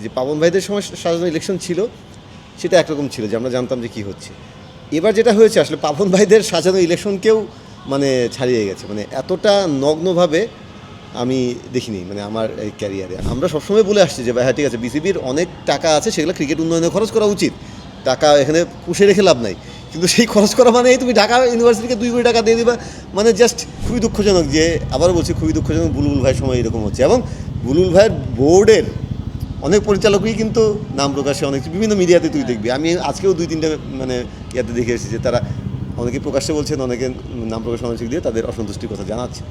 যে পাবন ভাইদের সময় সাজানো ইলেকশন ছিল সেটা একরকম ছিল যে আমরা জানতাম যে কী হচ্ছে। এবার যেটা হয়েছে আসলে পাবন ভাইদের সাজানো ইলেকশনকেও মানে ছাড়িয়ে গেছে, মানে এতটা নগ্নভাবে আমি দেখিনি মানে আমার এই ক্যারিয়ারে। আমরা সবসময় বলে আসছি যে হ্যাঁ ঠিক আছে, বিসিবির অনেক টাকা আছে, সেগুলো ক্রিকেট উন্নয়নে খরচ করা উচিত, টাকা এখানে পুষে রেখে লাভ নাই, কিন্তু সেই খরচ করা মানে তুমি ঢাকা ইউনিভার্সিটিকে 2 কোটি টাকা দিয়ে দিবা, মানে জাস্ট খুবই দুঃখজনক। যে আবারও বলছি, খুবই দুঃখজনক বুলবুল ভাইয়ের সময় এরকম হচ্ছে। এবং বুলবুল ভাইয়ের বোর্ডের অনেক পরিচালকই কিন্তু নাম প্রকাশে অনেক বিভিন্ন মিডিয়াতে তুই দেখবি, আমি আজকেও 2-3টে মানে ইয়াতে দেখে এসেছি যে তারা অনেকে প্রকাশ্যে বলছেন, অনেকে নাম প্রকাশ অনেক দিয়ে তাদের অসন্তুষ্টির কথা জানাচ্ছে।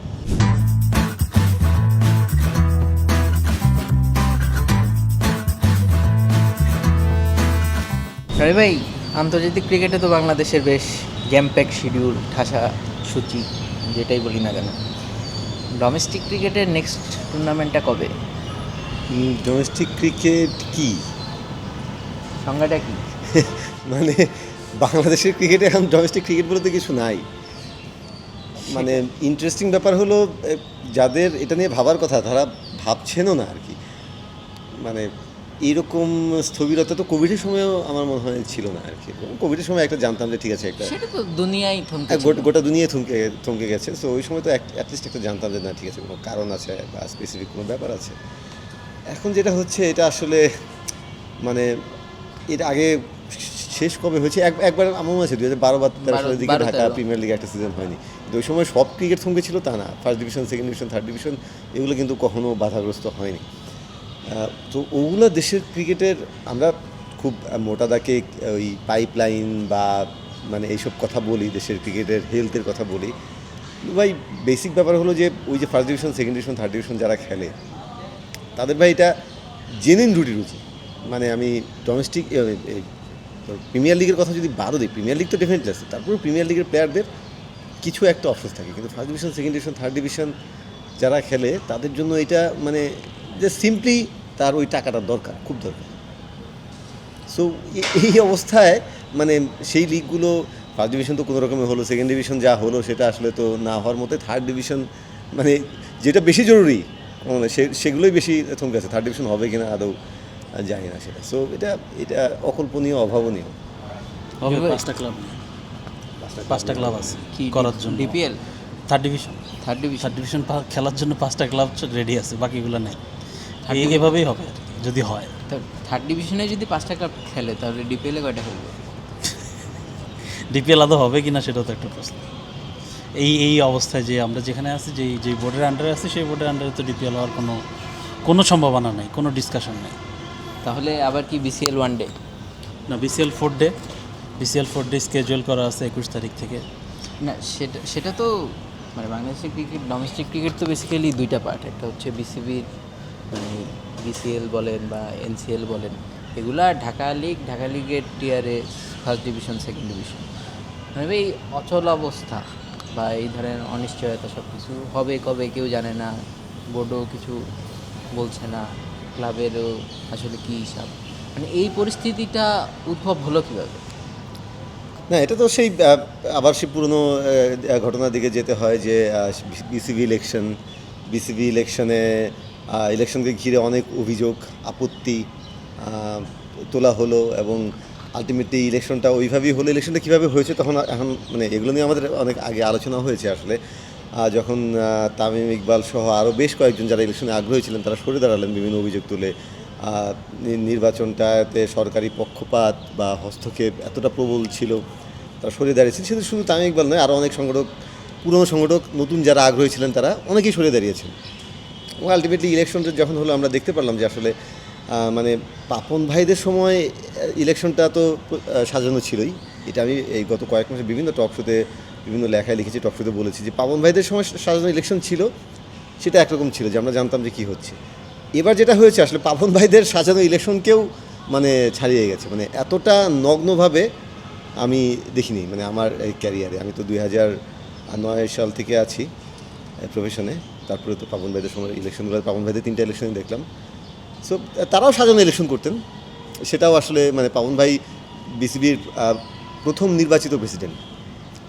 রবি ভাই, আন্তর্জাতিক ক্রিকেটে তো বাংলাদেশের বেশ জ্যামপ্যাক শিডিউল, ঠাসা সূচি, যেটাই বলি না কেন। ডোমেস্টিক ক্রিকেটের নেক্সট টুর্নামেন্টটা কবে? ডোমেস্টিক ক্রিকেট কি সংজ্ঞাটা কি? মানে বাংলাদেশের ক্রিকেটে এখন ডোমেস্টিক ক্রিকেট বলতে কিছু নাই। মানে ইন্টারেস্টিং ব্যাপার হলো যাদের এটা নিয়ে ভাবার কথা তারা ভাবছেনও না আর কি। মানে এইরকম স্থবিরতা তো কোভিডের সময়ও আমার মনে হয় ছিল না আর কি। কোভিডের সময় একটা জানতাম যে ঠিক আছে, একটা সেটা তো দুনিয়ায় থমকে গোটা দুনিয়ায় থমকে গেছে। সো ওই সময় তো অ্যাটলিস্ট একটা জানতাম যে না ঠিক আছে, কোনো কারণ আছে বা স্পেসিফিক কোনো ব্যাপার আছে। এখন যেটা হচ্ছে এটা আসলে মানে এর আগে শেষ কবে হয়েছে একবার আমার মনে আছে 2012 বা 2013 সালের দিকে ঢাকা প্রিমিয়ার লিগে একটা সিজন হয়নি, কিন্তু ওই সময় সব ক্রিকেট থমকে ছিল তা না। First division, second division, third division এগুলো কিন্তু কখনো বাধাগ্রস্ত হয়নি। তো ওগুলো দেশের ক্রিকেটের আমরা খুব মোটা দাগে ওই পাইপলাইন বা মানে এইসব কথা বলি, দেশের ক্রিকেটের হেলথের কথা বলি। ভাই বেসিক ব্যাপার হলো যে ওই যে first division, second division, third division যারা খেলে তাদের ভাই এটা জেনুইন রুচি। মানে আমি ডোমেস্টিক প্রিমিয়ার লিগের কথা যদি বারো দিই, প্রিমিয়ার লিগ তো ডেফিনেটলি আছে, তারপরে প্রিমিয়ার লিগের প্লেয়ারদের কিছু একটা অপশন থাকে, কিন্তু first division, second division, third division যারা খেলে তাদের জন্য এটা মানে যে সিম্পলি তার ওই টাকাটার দরকার, খুব দরকার। সো এই অবস্থায় মানে সেই লিগগুলো ফার্স্ট ডিভিশন তো কোনো রকমের হলো, সেকেন্ড ডিভিশন যা হলো সেটা আসলে তো না হওয়ার মতো, থার্ড ডিভিশন মানে যেটা বেশি জরুরি মানে সেগুলোই বেশি থমকে আছে। থার্ড ডিভিশন হবে কিনা আদৌ জানি না সেটা। সো এটা অকল্পনীয়, অভাবনীয়। হবে 5টা ক্লাব আছে কি করার জন্য। ডিপিএল থার্ড ডিভিশন খেলার জন্য 5টা ক্লাব রেডি আছে, বাকিগুলো নেই। এভাবেই হবে আর কি, যদি হয়। থার্ড ডিভিশনে যদি 5টা ক্লাব খেলে তাহলে ডিপিএলে কয়টা খেলবে? ডিপিএল আদৌ হবে কিনা সেটাও তো একটা প্রশ্ন। এই অবস্থায় যে আমরা যেখানে আছি, যেই বোর্ডের আন্ডারে আছি, সেই বোর্ডের আন্ডারে তো ডিপিএল হওয়ার কোনো সম্ভাবনা নেই, কোনো ডিসকাশন নেই। তাহলে আবার কি বিসিএল ওয়ানডে? না, বিসিএল 4 ডে স্কেজুয়াল করা আছে 21 তারিখ থেকে। না, সেটা তো মানে বাংলাদেশের ক্রিকেট, ডোমেস্টিক ক্রিকেট তো বেসিক্যালি দুইটা পার্ট। একটা হচ্ছে বিসিবির মানে বিসিএল বলেন বা এনসিএল বলেন, এগুলা ঢাকা লিগের টিয়ারে ফার্স্ট ডিভিশন, সেকেন্ড ডিভিশন। মানে এই অচল অবস্থা বা এই ধরনের অনিশ্চয়তা, সব কিছু হবে কবে কেউ জানে না, বোর্ডও কিছু বলছে না, ক্লাবেরও আসলে কী হিসাব, মানে এই পরিস্থিতিটা উদ্ভব হলো কীভাবে? না, এটা তো সেই আবার সেই পুরনো ঘটনার দিকে যেতে হয় যে বিসিবি ইলেকশনকে ঘিরে অনেক অভিযোগ, আপত্তি তোলা হলো এবং আলটিমেটলি ইলেকশনটা ওইভাবেই হলো। ইলেকশনটা কীভাবে হয়েছে তখন এখন মানে এগুলো নিয়ে আমাদের অনেক আগে আলোচনা হয়েছে আসলে। যখন তামিম ইকবাল সহ আরও বেশ কয়েকজন যারা ইলেকশনে আগ্রহী ছিলেন তারা সরে দাঁড়ালেন বিভিন্ন অভিযোগ তুলে। নির্বাচনটাতে সরকারি পক্ষপাত বা হস্তক্ষেপ এতটা প্রবল ছিল, তারা সরে দাঁড়িয়েছেন। সেটা শুধু তামিম ইকবাল নয়, আরও অনেক সংগঠক, পুরনো সংগঠক, নতুন যারা আগ্রহী ছিলেন তারা অনেকেই সরে দাঁড়িয়েছেন। এবং আলটিমেটলি ইলেকশনটা যখন হলো আমরা দেখতে পারলাম যে আসলে মানে পাপন ভাইদের সময় ইলেকশনটা তো সাজানো ছিলই। এটা আমি এই গত কয়েক মাসে বিভিন্ন টক শোতে, বিভিন্ন লেখায় লিখেছি, টক শোতে বলেছি যে পাপন ভাইদের সময় সাজানো ইলেকশন ছিল সেটা একরকম ছিল যে আমরা জানতাম যে কী হচ্ছে। এবার যেটা হয়েছে আসলে পাপন ভাইদের সাজানো ইলেকশনকেও মানে ছাড়িয়ে গেছে, মানে এতটা নগ্নভাবে আমি দেখিনি মানে আমার এই ক্যারিয়ারে। আমি তো 2009 সাল থেকে আছি প্রফেশনে, তারপরে তো পাপন ভাইদের সময় ইলেকশনগুলো, পাপন ভাইদের 3টা ইলেকশনই দেখলাম। সো তারাও সাজানো ইলেকশন করতেন, সেটাও আসলে মানে পাপন ভাই বিসিবির প্রথম নির্বাচিত প্রেসিডেন্ট,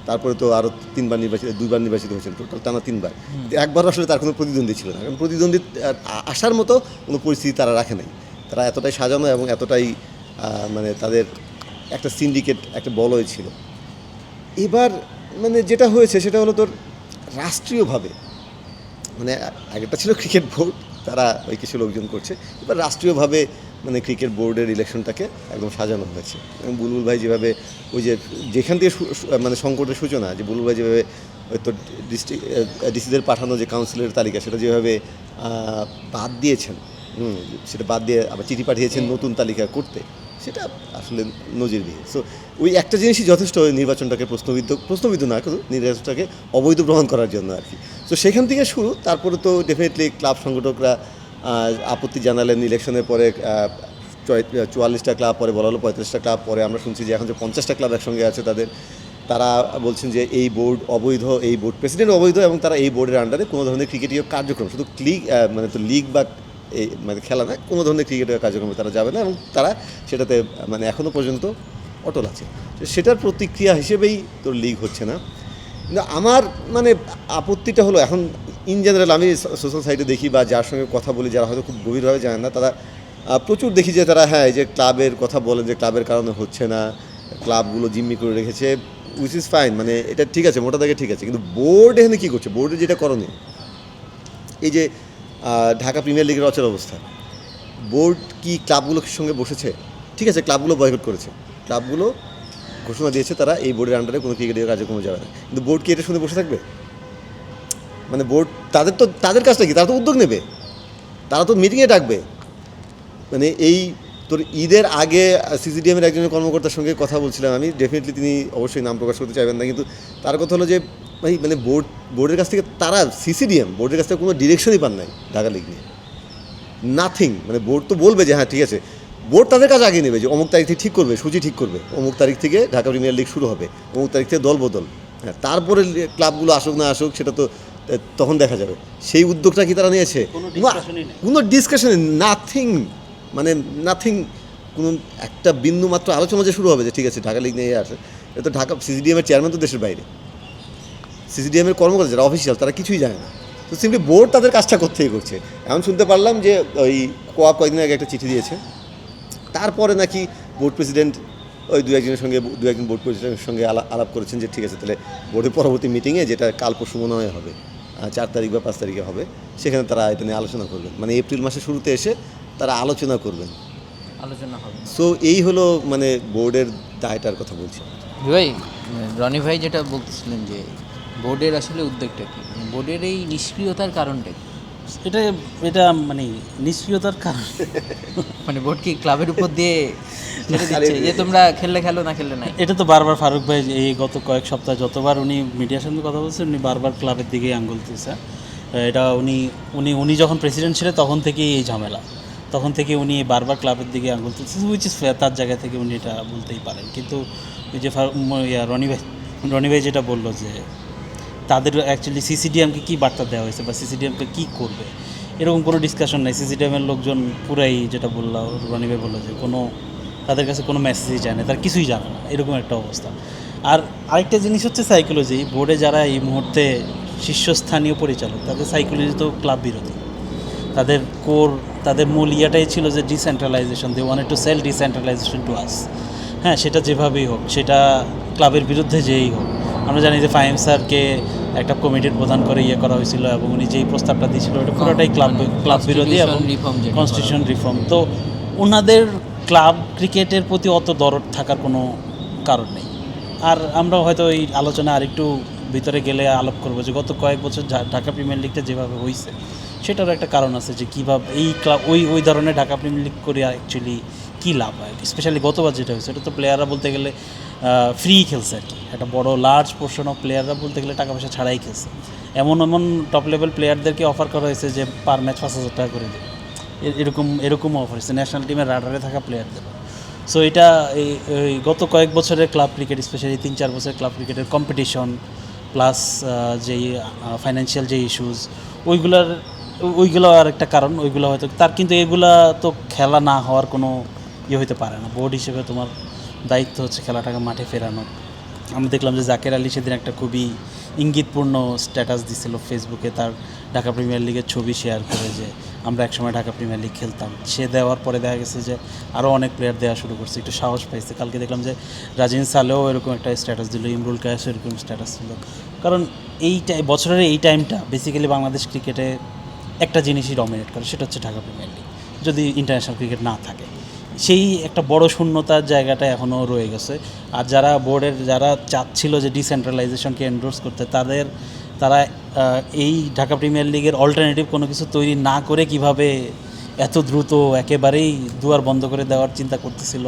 তারপরে তো আরও 2বার নির্বাচিত হয়েছেন, টোটাল টানা 3বার। একবার আসলে তার কোনো প্রতিদ্বন্দ্বী ছিল না, কারণ প্রতিদ্বন্দ্বী আসার মতো কোনো পরিস্থিতি তারা রাখে নাই। তারা এতটাই সাজানো এবং এতটাই মানে তাদের একটা সিন্ডিকেট একটা বলয় ছিল। এবার মানে যেটা হয়েছে সেটা হলো তোর রাষ্ট্রীয়ভাবে, মানে আগেরটা ছিল ক্রিকেট বোর্ড, তারা ওই কিছু লোকজন করছে, এবার রাষ্ট্রীয়ভাবে মানে ক্রিকেট বোর্ডের ইলেকশনটাকে একদম সাজানো হয়েছে। এবং বুলবুল ভাই যেভাবে ওই যে যেখান থেকে মানে সংকটের সূচনা, যে বুলবুল ভাই যেভাবে ওই তোর ডিসিদের পাঠানো যে কাউন্সিলের তালিকা সেটা যেভাবে বাদ দিয়েছেন, সেটা বাদ দিয়ে আবার চিঠি পাঠিয়েছেন নতুন তালিকা করতে, সেটা আসলে নজিরবিহীন। সো ওই একটা জিনিসই যথেষ্ট নির্বাচনটাকে প্রশ্নবিদ্ধ না কিন্তু নির্বাচনটাকে অবৈধ প্রমাণ করার জন্য আর কি। তো সেখান থেকে শুরু, তারপরে তো ডেফিনেটলি ক্লাব সংগঠকরা আপত্তি জানালেন ইলেকশনের পরে। 44টা ক্লাব, পরে বলা হলো 35টা ক্লাব, পরে আমরা শুনছি যে এখন যে 50টা ক্লাব একসঙ্গে আছে তারা বলছেন যে এই বোর্ড অবৈধ, এই বোর্ড প্রেসিডেন্ট অবৈধ, এবং তারা এই বোর্ডের আন্ডারে কোনো ধরনের ক্রিকেটীয় কার্যক্রম, শুধু মানে তো লিগ বা এই মানে খেলা না, কোনো ধরনের ক্রিকেটের কার্যক্রমে তারা যাবে না, এবং তারা সেটাতে মানে এখনও পর্যন্ত অটল আছে। সেটার প্রতিক্রিয়া হিসেবেই তোর লিগ হচ্ছে না। কিন্তু আমার মানে আপত্তিটা হলো, এখন ইন জেনারেল আমি সোশ্যাল সাইটে দেখি বা যার সঙ্গে কথা বলি, যারা হয়তো খুব গভীরভাবে জানেন না, তারা প্রচুর দেখি যে তারা এই যে ক্লাবের কথা বলেন যে ক্লাবের কারণে হচ্ছে না, ক্লাবগুলো জিম্মি করে রেখেছে, উইচ ইজ ফাইন, মানে এটা ঠিক আছে, মোটা দাগে ঠিক আছে। কিন্তু বোর্ড এখানে কী করছে? বোর্ডের যেটা করণীয়, এই যে ঢাকা প্রিমিয়ার লিগের অচল অবস্থা, বোর্ড কি ক্লাবগুলোর সঙ্গে বসেছে? ঠিক আছে, ক্লাবগুলো বয়কট করেছে, ক্লাবগুলো ঘোষণা দিয়েছে তারা এই বোর্ডের আন্ডারে কোনো ক্রিকেটের কার্যক্রম যাবে না, কিন্তু বোর্ড কি এটা শুনে বসে থাকবে? মানে বোর্ড তাদের কাজটা কি? তারা তো উদ্যোগ নেবে, তারা তো মিটিংয়ে ডাকবে। মানে এই তোর ঈদের আগে সিসিডিএমের একজনের কর্মকর্তার সঙ্গে কথা বলছিলাম আমি, ডেফিনেটলি তিনি অবশ্যই নাম প্রকাশ করতে চাইবেন না, কিন্তু তার কথা হলো যে ভাই মানে বোর্ডের কাছ থেকে তারা বোর্ডের কাছ থেকে কোনো ডিরেকশনই পান নাই ঢাকা লিগ নিয়ে, নাথিং। মানে বোর্ড তো বলবে যে হ্যাঁ ঠিক আছে, বোর্ড তাদের কাজ আগে নেবে যে অমুক তারিখ থেকে ঠিক করবে, সূচি ঠিক করবে, অমুক তারিখ থেকে ঢাকা প্রিমিয়ার লিগ শুরু হবে, অমুক তারিখ থেকে দল বদল, হ্যাঁ তারপরে ক্লাবগুলো আসুক না আসুক সেটা তো তখন দেখা যাবে। সেই উদ্যোগটা কি তারা নিয়েছে? কোনো ডিসকাশনে নাথিং, মানে নাথিং, কোনো একটা বিন্দু মাত্র আলোচনা যে শুরু হবে যে ঠিক আছে ঢাকা লিগ নিয়ে আসে, এটা তো ঢাকা সিসিডিএমের চেয়ারম্যান তো দেশের বাইরে, সিসিডিএমের কর্মকর্তা যারা অফিসিয়াল তারা কিছুই জানে না, তো সিম্পলি বোর্ড তাদের কাজটা করতেই করছে। এখন শুনতে পারলাম যে ওই কোয়া কয়েকদিন আগে একটা চিঠি দিয়েছে, তারপরে নাকি বোর্ড প্রেসিডেন্ট ওই দু একজন বোর্ড প্রেসিডেন্টের সঙ্গে আলাপ করেছেন যে ঠিক আছে তাহলে বোর্ডের পরবর্তী মিটিংয়ে, যেটা কাল পরশু মনে হয় হবে, 4 তারিখ বা 5 তারিখে হবে, সেখানে তারা এটা নিয়ে আলোচনা করবেন, মানে এপ্রিল মাসের শুরুতে এসে তারা আলোচনা করবেন, আলোচনা হবে। সো এই হলো মানে বোর্ডের দায়টার কথা বলছি ভাই, রনি ভাই যেটা বলতেছিলেন যে বোর্ডের আসলে উদ্যোগটা কী, বোর্ডের এই নিষ্ক্রিয়তার কারণটা কি? এটা মানে নিষ্ক্রিয়তার কারণ, মানে বোর্ড কি ক্লাবের উপর দিয়ে ছেড়ে দিচ্ছে যে তোমরা খেললে খেলো, না খেললে নাই? এটা তো বারবার ফারুক ভাই এই গত কয়েক সপ্তাহ যতবার উনি মিডিয়ার সঙ্গে কথা বলছেন, উনি বারবার ক্লাবের দিকে আঙ্গুল তুলছে। এটা উনি যখন প্রেসিডেন্ট ছিলেন তখন থেকেই এই ঝামেলা, তখন থেকে উনি বারবার ক্লাবের দিকে আঙ্গুল তুলছে, উইচ ইজ ফেয়ার, তার জায়গা থেকে উনি এটা বলতেই পারেন। কিন্তু ওই যে রনি ভাই যেটা বললো যে তাদের অ্যাকচুয়ালি সিসিডিএমকে কী বার্তা দেওয়া হয়েছে বা সিসিডিএমকে কী করবে, এরকম কোনো ডিসকাশন নেই। সিসিডিএমের লোকজন পুরাই যেটা বললো রনি ভাই বললো যে তাদের কাছে কোনো মেসেজই যায় না, তার কিছুই জানে না, এরকম একটা অবস্থা। আর আরেকটা জিনিস হচ্ছে সাইকোলজি। বোর্ডে যারা এই মুহূর্তে শীর্ষস্থানীয় পরিচালক, তাদের সাইকোলজি তো ক্লাব বিরোধী। তাদের মূল ইয়াটাই ছিল যে decentralization, they wanted to sell decentralization to us. হ্যাঁ, সেটা যেভাবেই হোক, সেটা ক্লাবের বিরুদ্ধে যেই হোক। আমরা জানি যে ফাহিম স্যারকে একটা কমিটির প্রধান করে করা হয়েছিল, এবং উনি যেই প্রস্তাবটা দিয়েছিল ওটা পুরোটাই ক্লাব বিরোধী এবং কনস্টিটিউশন রিফর্ম। তো ওনাদের ক্লাব ক্রিকেটের প্রতি অত দরদ থাকার কোনো কারণ নেই। আর আমরা হয়তো এই আলোচনা আরেকটু ভিতরে গেলে আলাপ করবো যে গত কয়েক বছর ঢাকা প্রিমিয়ার লিগটা যেভাবে হয়েছে সেটারও একটা কারণ আছে, যে কীভাবে এই ক্লাব ওই ধরনের ঢাকা প্রিমিয়ার লিগ করে অ্যাকচুয়ালি কী লাভ হয়। স্পেশালি গতবার যেটা হয়েছে, এটা তো প্লেয়াররা বলতে গেলে ফ্রি খেলছে আর কি, একটা বড় লার্জ পোর্শন অফ প্লেয়াররা বলতে গেলে টাকা পয়সা ছাড়াই খেলছে। এমন টপ লেভেল প্লেয়ারদেরকে অফার করা হয়েছে যে পার ম্যাচ 5,000 টাকা করে দেবে, এরকম অফার হয়েছে ন্যাশনাল টিমের রাডারে থাকা প্লেয়ারদের। সো এটা এই গত কয়েক বছরের ক্লাব ক্রিকেট, স্পেশালি 3-4 বছরের ক্লাব ক্রিকেটের কম্পিটিশন প্লাস যেই ফাইন্যান্সিয়াল যে ইস্যুস, ওইগুলো আর একটা কারণ। ওইগুলো হয়তো কিন্তু এগুলা তো খেলা না হওয়ার কোনো হইতে পারে না। বোর্ড হিসেবে তোমার দায়িত্ব হচ্ছে খেলাটাকে মাঠে ফেরানো। আমরা দেখলাম যে জাকের আলী সেদিন একটা খুবই ইঙ্গিতপূর্ণ স্ট্যাটাস দিছিল ফেসবুকে, তার ঢাকা প্রিমিয়ার লিগের ছবি শেয়ার করে, যে আমরা একসময় ঢাকা প্রিমিয়ার লিগ খেলতাম। সে দেওয়ার পরে দেখা গেছে যে আরও অনেক প্লেয়ার দেওয়া শুরু করছে, একটু সাহস পাইছে। কালকে দেখলাম যে রাজিন সালেও এরকম একটা স্ট্যাটাস দিল, ইমরুল কায়েসও এরকম স্ট্যাটাস ছিল। কারণ বছরের এই টাইমটা বেসিক্যালি বাংলাদেশ ক্রিকেটে একটা জিনিসই ডমিনেট করে, সেটা হচ্ছে ঢাকা প্রিমিয়ার লিগ। যদি ইন্টারন্যাশনাল ক্রিকেট না থাকে, সেই একটা বড় শূন্যতার জায়গাটা এখনও রয়ে গেছে। আর যারা বোর্ডের যারা চাচ্ছিল যে ডিসেন্ট্রালাইজেশনকে এন্ডোর্স করতে, তারা এই ঢাকা প্রিমিয়ার লিগের অল্টারনেটিভ কোনো কিছু তৈরি না করে কিভাবে এত দ্রুত একেবারেই দুয়ার বন্ধ করে দেওয়ার চিন্তা করতেছিল,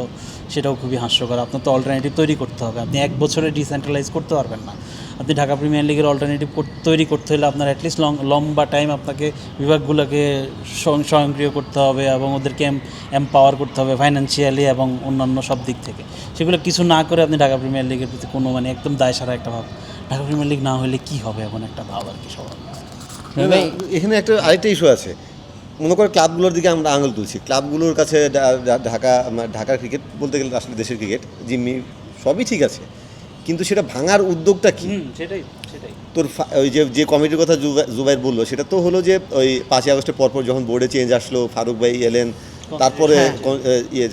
সেটাও খুবই হাস্যকর। আপনার তো অল্টারনেটিভ তৈরি করতে হবে, আপনি এক বছরে ডিসেন্ট্রালাইজ করতে পারবেন না। আপনি ঢাকা প্রিমিয়ার লিগের অল্টারনেটিভ তৈরি করতে হলে আপনার অ্যাটলিস্ট লম্বা টাইম আপনাকে বিভাগগুলোকে স্বয়ংক্রিয় করতে হবে এবং ওদেরকে এমপাওয়ার করতে হবে ফাইন্যান্সিয়ালি এবং অন্যান্য সব দিক থেকে। সেগুলো কিছু না করে আপনি ঢাকা প্রিমিয়ার লিগের প্রতি কোনো একদম দায় সারা একটা ভাব, ঢাকা প্রিমিয়ার লিগ না হলে কী হবে এমন একটা ভাব আর কি সবার। এখানে একটা আরেকটা ইস্যু আছে। মনে করে ক্লাবগুলোর দিকে আমরা আঙুল তুলছি, ক্লাবগুলোর কাছে ঢাকার ক্রিকেট বলতে গেলে আসলে দেশের ক্রিকেট জিম্মি সবই ঠিক আছে, কিন্তু সেটা ভাঙার উদ্যোগটা কি? সেটাই তোর ওই যে কমিটির কথা জুবাইর বললো, সেটা তো হলো যে ওই 5ই আগস্টের পরপর যখন বোর্ডে চেঞ্জ আসলো, ফারুক ভাই এলেন, তারপরে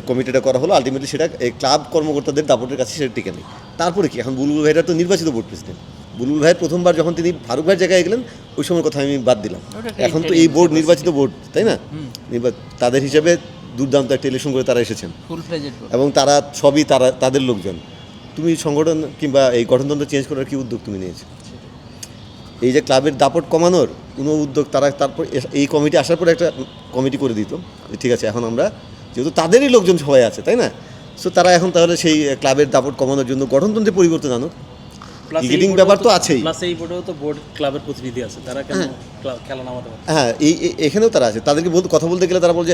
কমিটিটা করা হলো। আলটিমেটলি সেটা এই ক্লাব কর্মকর্তাদের দাপটের কাছে সেটা টিকে নেই। তারপরে কি, এখন বুলবুল ভাইরা তো নির্বাচিত বোর্ড প্রেসিডেন্ট। বুলবুল ভাইয়ের প্রথমবার যখন তিনি ফারুক ভাইয়ের জায়গায় গেলেন, ওই সময়ের কথা আমি বাদ দিলাম। এখন তো এই বোর্ড নির্বাচিত বোর্ড, তাই না? তাদের হিসেবে দুর্দান্ত একটা ইলেকশন করে তারা এসেছেন এবং তারা সবই তাদের লোকজন। তুমি সংগঠন কিংবা এই গঠনতন্ত্র চেঞ্জ করার কি উদ্যোগ তুমি নিয়েছো? এই যে ক্লাবের দাপট কমানোর কোনো উদ্যোগ তারপর এই কমিটি আসার পরে একটা কমিটি করে দিত, ঠিক আছে এখন আমরা যেহেতু তাদেরই লোকজন সবাই আছে, তাই না? সো তারা এখন তাহলে সেই ক্লাবের দাপট কমানোর জন্য গঠনতন্ত্রে পরিবর্তন আনুক। ক্রিকেটিং ব্যাপার তো আছেই। প্লাস এই বোর্ডেও তো বোর্ড ক্লাবের প্রতিনিধি আছে, তারা কেন খেলা নামাতে পারে? হ্যাঁ, এখানেও তারা আছে। তাদেরকে কথা বলতে গেলে তারা বলছে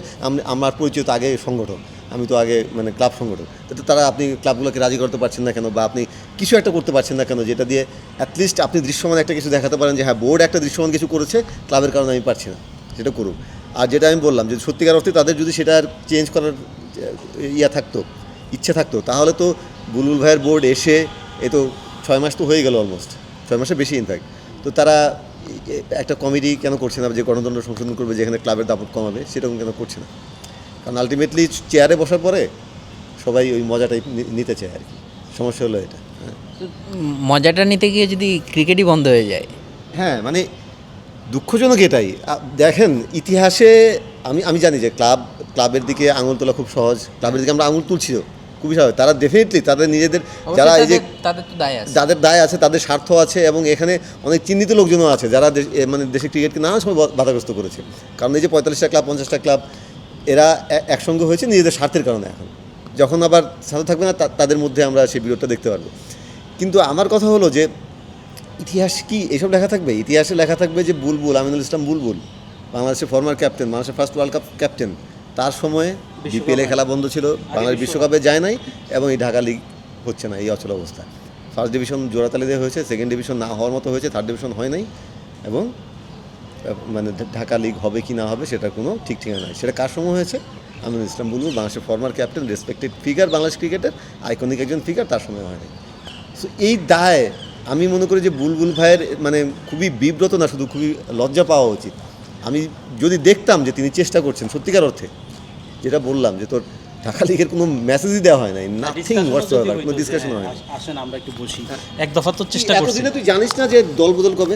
আমার পরিচয় তো আগে সংগঠন, আমি তো আগে মানে ক্লাব সংগঠন। তো তারা আপনি ক্লাবগুলোকে রাজি করতে পারছেন না কেন, বা আপনি কিছু একটা করতে পারছেন না কেন যেটা দিয়ে অ্যাটলিস্ট আপনি দৃশ্যমান একটা কিছু দেখাতে পারেন যে হ্যাঁ বোর্ড একটা দৃশ্যমান কিছু করেছে, ক্লাবের কারণে আমি পারছি না, সেটা করুন। আর যেটা আমি বললাম যে সত্যিকার অর্থে তাদের যদি সেটা চেঞ্জ করার ইচ্ছা থাকতো, তাহলে তো বুলবুল ভাইয়ের বোর্ড এসে তো 6 মাস তো হয়ে গেল, অলমোস্ট 6 মাসের বেশি ইনফ্যাক্ট। তো তারা একটা কমিটি কেন করছে না যে গণতন্ত্র সংশোধন করবে, যেখানে ক্লাবের দাপট কমাবে, সেরকম কেন করছে না? কারণ আলটিমেটলি চেয়ারে বসার পরে সবাই ওই মজাটাই নিতে চায় আর কি। সমস্যা হলো এটা। মজাটা নিতে গিয়ে যদি ক্রিকেটই বন্ধ হয়ে যায়। হ্যাঁ, মানে দুঃখজনক এটাই। দেখেন ইতিহাসে আমি জানি যে ক্লাবের দিকে আঙুল তোলা খুব সহজ, ক্লাবের দিকে আমরা আঙুল তুলছিও খুবই সহজ। তারা ডেফিনেটলি তাদের নিজেদের যারা এই যে যাদের দায় আছে, তাদের স্বার্থ আছে এবং এখানে অনেক চিহ্নিত লোকজনও আছে যারা মানে দেশের ক্রিকেটকে নানা সময় বাধাগ্রস্ত করেছে। কারণ এই যে 45টা ক্লাব 50টা ক্লাব এরা একসঙ্গে হয়েছে নিজেদের স্বার্থের কারণে। এখন যখন আবার সাথে থাকবে না, তাদের মধ্যে আমরা সেই বিরোধটা দেখতে পারবো। কিন্তু আমার কথা হলো যে ইতিহাস কি এসব লেখা থাকবে? ইতিহাসে লেখা থাকবে যে বুলবুল, আমিনুল ইসলাম বুলবুল, বাংলাদেশের ফরমার ক্যাপ্টেন, বাংলাদেশের ফার্স্ট ওয়ার্ল্ড কাপ ক্যাপ্টেন, তার সময়ে বিপিএলে খেলা বন্ধ ছিল, বাংলাদেশ বিশ্বকাপে যায় নাই এবং এই ঢাকা লিগ হচ্ছে না, এই অচল অবস্থা। ফার্স্ট ডিভিশন জোড়াতালি দেওয়া হয়েছে, সেকেন্ড ডিভিশন না হওয়ার মতো হয়েছে, থার্ড ডিভিশন হয় নাই এবং মানে ঢাকা লিগ হবে কি না হবে সেটা কোনো ঠিক ঠিকানা নাই। সেটা কার সময় হয়েছে? আমিনুল ইসলাম বুলবুল, বাংলাদেশের former captain, respected figure Bangladesh ক্রিকেটের, আইকনিক একজন ফিগার, তার সময় হয়নি। সো এই দায় আমি মনে করি যে বুলবুল ভাইয়ের মানে খুবই বিব্রত না, শুধু খুবই লজ্জা পাওয়া উচিত। আমি যদি দেখতাম যে তিনি চেষ্টা করছেন সত্যিকার অর্থে, যেটা বললাম যে তোর ঢাকা লিগের কোনো মেসেজই দেওয়া হয় নাই, নাথিং হোয়াটসএভার, কোনো ডিসকাশন হয় না। আসেন আমরা একটু বসি, এক দফা তো চেষ্টা করছি। এতদিনে তুই জানিস না যে দল বদল কবে?